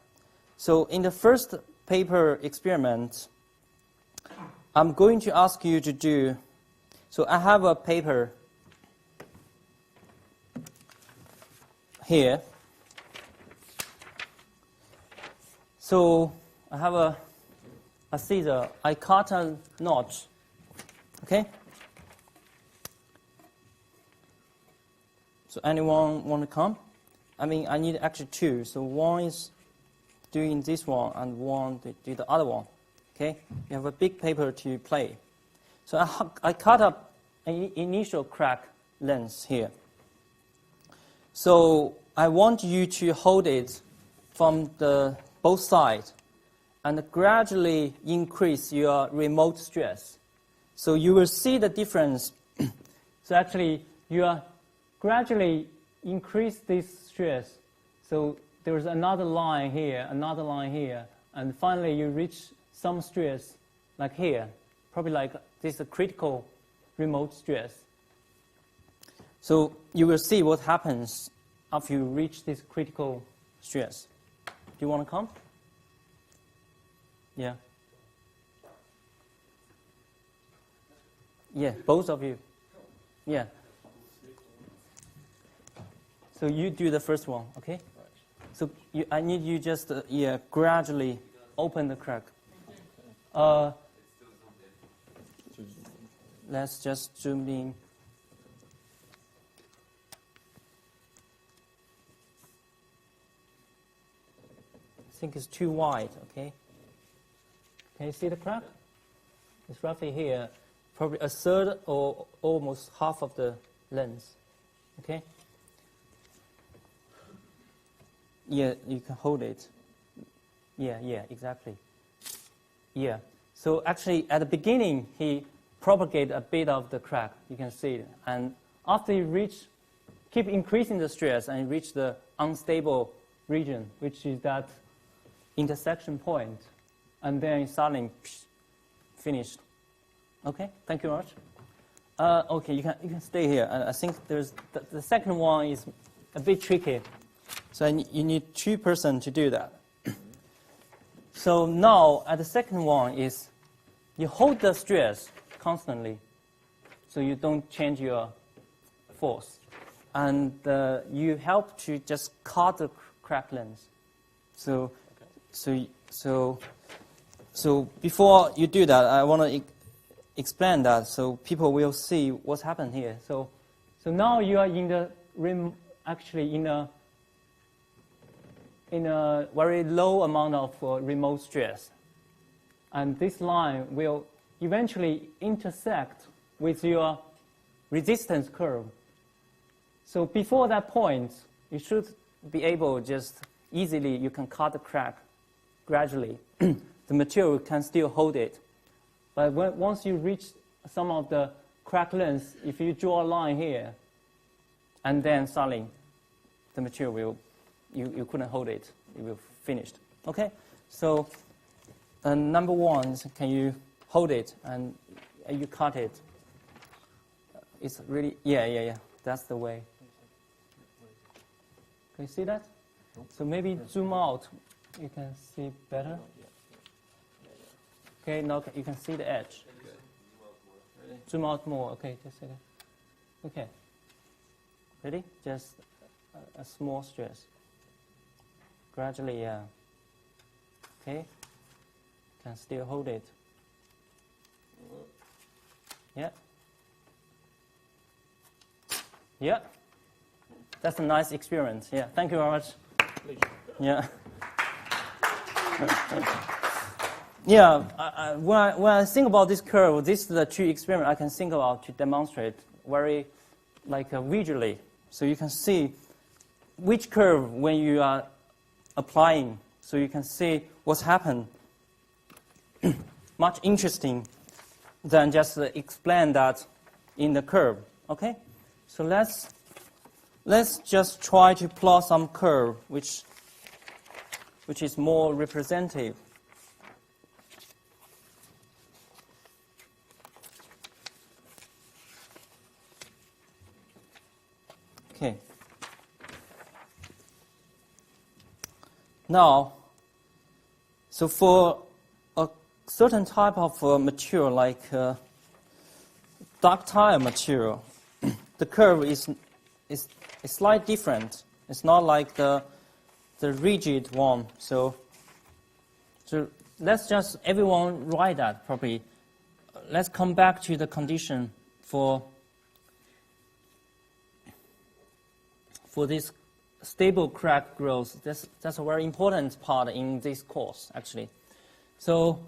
So in the first paper experiment, I'm going to ask you to do, so I have a paper here. So I have a scissor. I cut a notch. Okay? So anyone want to come? I mean, I need actually 2. So one is doing this one and one to do the other one. Okay? You have a big paper to play. So I cut up an initial crack length here. So I want you to hold it from the both sides and gradually increase your remote stress. So you will see the difference. So actually, you are gradually increase this stress. So there's another line here, and finally you reach some stress like here, probably like this is a critical remote stress. So you will see what happens after you reach this critical stress. Do you want to come? Yeah. Yeah, both of you. Yeah. So you do the first one, okay? So I need you just gradually open the crack. Let's just zoom in. I think it's too wide, okay? Can you see the crack? It's roughly here. probably a third or almost half of the length. Okay? Yeah, you can hold it. Yeah, exactly. Yeah. So actually, at the beginning, he propagated a bit of the crack. You can see it. And after you keep increasing the stress and reach the unstable region, which is that intersection point, and then suddenly finished. Okay, thank you very much. Okay, you can stay here. I think there's the second one is a bit tricky. So you need 2 persons to do that. So now, at the second one is you hold the stress constantly, so you don't change your force, and you help to just cut the crack length. So before you do that, I want to explain that so people will see what's happened here. So now you are in the actually in a very low amount of remote stress, and this line will eventually intersect with your resistance curve. So before that point, you should be able just easily, you can cut the crack gradually. The material can still hold it. But once you reach some of the crack lengths, if you draw a line here, and then suddenly the material will, you couldn't hold it. It will finished. Okay? So number 1 is, can you hold it and you cut it? It's really, yeah. That's the way. Can you see that? So maybe zoom out. You can see better. Okay, now you can see the edge. Zoom out more. Okay, just a second. Okay. Ready? Just a small stress. Gradually, yeah. Okay. Can still hold it. Yeah. Yeah. That's a nice experience. Yeah. Thank you very much. Yeah. Yeah. When I think about this curve, this is the 2 experiments I can think about to demonstrate very visually. So you can see which curve when you are applying, so you can see what's happened. Much interesting than just explain that in the curve. Okay, so let's just try to plot some curve which is more representative. Okay. Now, so for a certain type of material like ductile material, the curve is slightly different. It's not like the rigid one. So let's just everyone write that properly. Let's come back to the condition for this stable crack growth. That's a very important part in this course, actually. So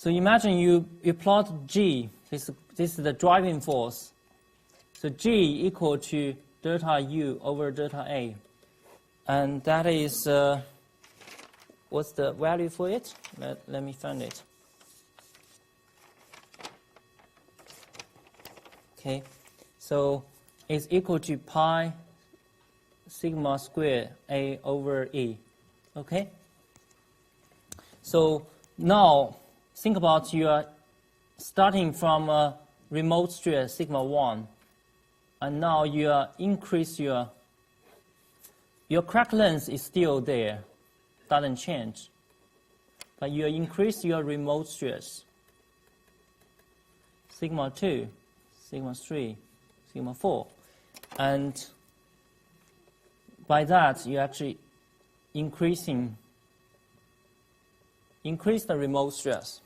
imagine you plot G. This is the driving force. So G equal to delta U over delta A. And that is, what's the value for it? Let me find it. Okay, so it's equal to pi sigma squared A over E. Okay? So now think about your starting from a remote stress sigma 1, and now you increase your crack length is still there, doesn't change, but you increase your remote stress sigma 2, sigma 3, sigma 4, and by that, you actually increase the remote stress.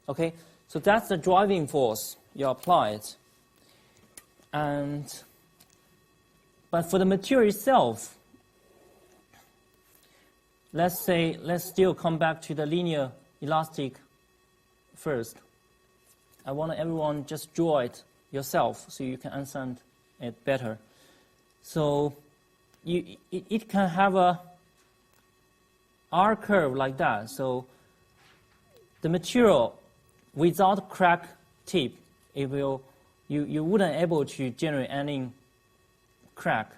Okay, so that's the driving force you applied. But for the material itself, let's still come back to the linear elastic first. I want everyone just draw it yourself so you can understand it better. So it can have a R curve like that. So the material without crack tip, you wouldn't able to generate any crack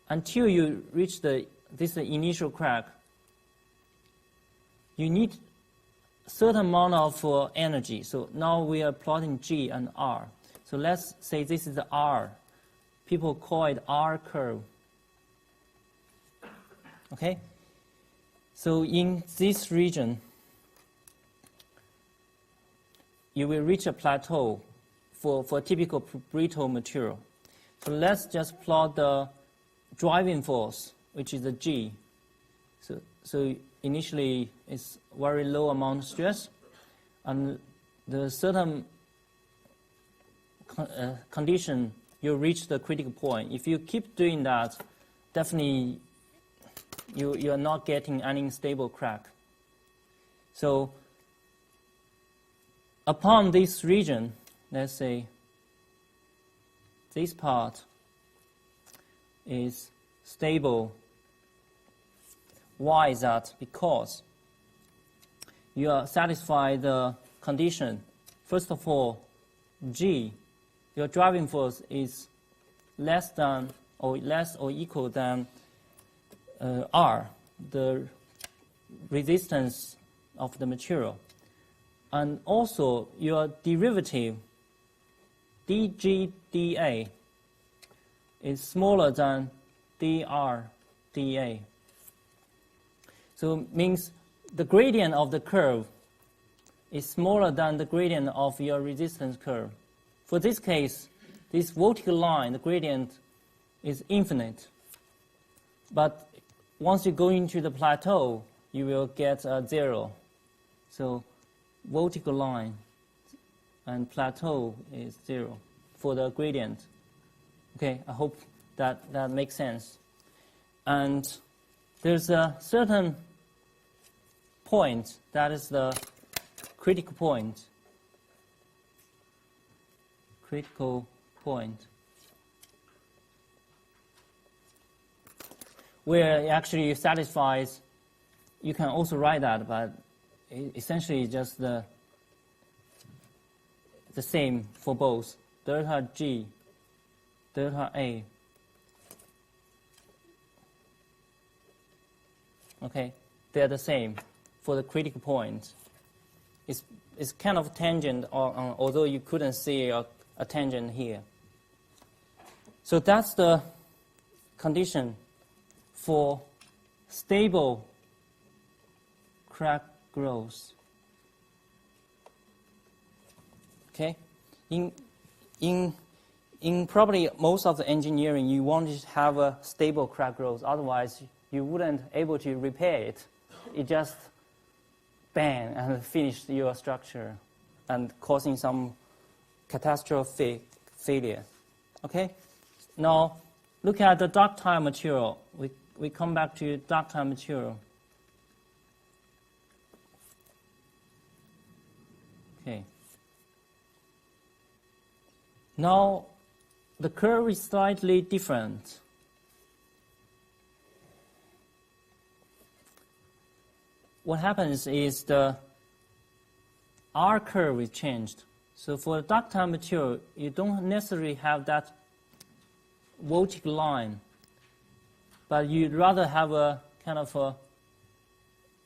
until you reach this initial crack. You need certain amount of energy. So now we are plotting G and R. So let's say this is the R. People call it R curve. Okay? So in this region, you will reach a plateau for typical brittle material. So let's just plot the driving force, which is the G. So initially it's very low amount of stress, and the certain condition you reach the critical point. If you keep doing that, definitely you are not getting any stable crack. So upon this region, let's say this part is stable. Why is that? Because you are satisfied the condition. First of all, G, your driving force is less or equal than R, the resistance of the material. And also your derivative, dGdA, is smaller than dRdA. So it means the gradient of the curve is smaller than the gradient of your resistance curve. For this case, this vertical line, the gradient is infinite. But once you go into the plateau, you will get a 0. So vertical line and plateau is 0 for the gradient. Okay, I hope that makes sense. And there's a certain point that is the critical point. Critical point. Where it actually satisfies, you can also write that, but essentially just the same for both. Delta G, delta A. Okay, they're the same for the critical point. It's kind of tangent, although you couldn't see a tangent here. So that's the condition for stable crack growth. Okay, in probably most of the engineering, you want to have a stable crack growth. Otherwise, you wouldn't able to repair it. It just bang and finish your structure and causing some catastrophic failure. Okay, now look at the ductile material. We come back to ductile material. Okay. Now the curve is slightly different. What happens is the R curve is changed. So for the ductile material, you don't necessarily have that vertical line, but you'd rather have a kind of a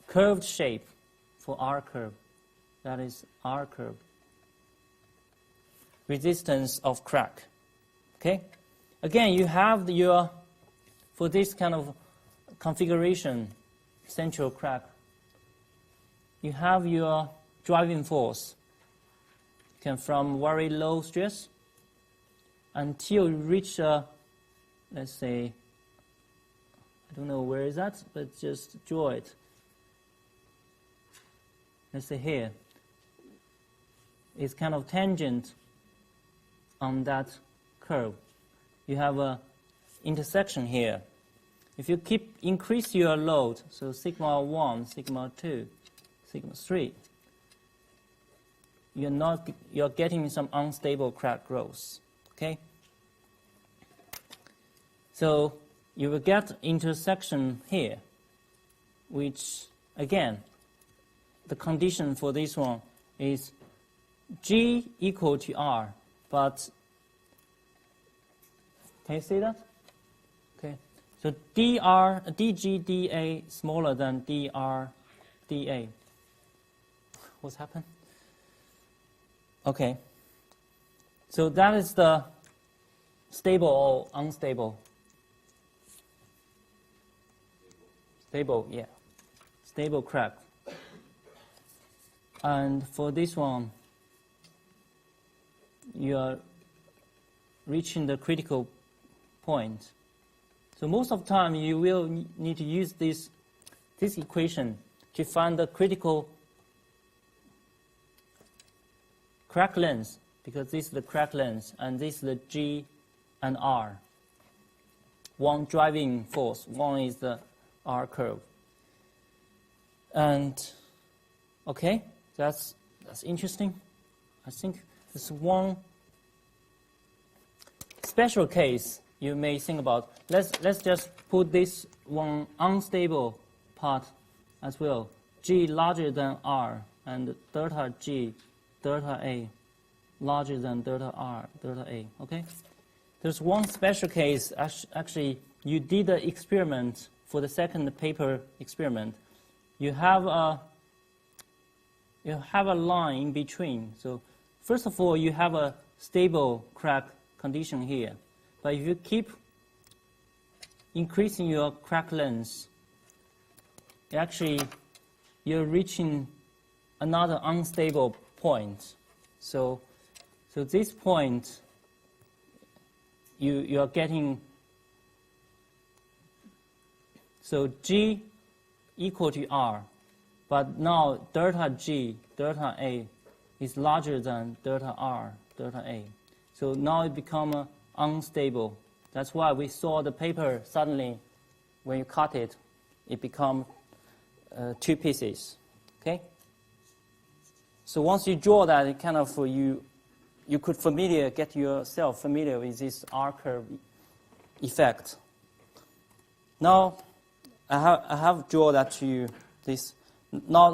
curved shape for R curve. That is R curve. Resistance of crack. Okay? Again, you have for this kind of configuration, central crack, you have your driving force from very low stress until you reach, let's say, I don't know where is that, but just draw it. Let's say here. It's kind of tangent on that curve. You have a intersection here. If you increase your load, so sigma 1, sigma 2, sigma 3, you're getting some unstable crack growth. Okay. So you will get intersection here, which again, the condition for this one is G equal to R, but can you see that? Okay. So dG dA smaller than dR dA. What's happened? Okay. So that is the stable or unstable. Stable, yeah. Stable crack. And for this one, you are reaching the critical point. So most of the time, you will need to use this equation to find the critical crack length, because this is the crack length, and this is the G and R. One driving force, one is the R curve. And, okay, that's interesting. I think there's one special case you may think about. Let's just put this one unstable part as well. G larger than R, and delta G, delta A larger than delta R, delta A, okay? There's one special case, actually, you did the experiment for the second paper experiment. You have a line in between. So first of all, you have a stable crack condition here. But if you keep increasing your crack length, actually you're reaching another unstable point. So this point, you are getting, so G equal to R, but now delta G, delta A is larger than delta R, delta A. So now it becomes unstable. That's why we saw the paper suddenly, when you cut it, it becomes two pieces. Okay. So once you draw that, it kind of you could get yourself familiar with this R curve effect. Now I have drawn that to you. This now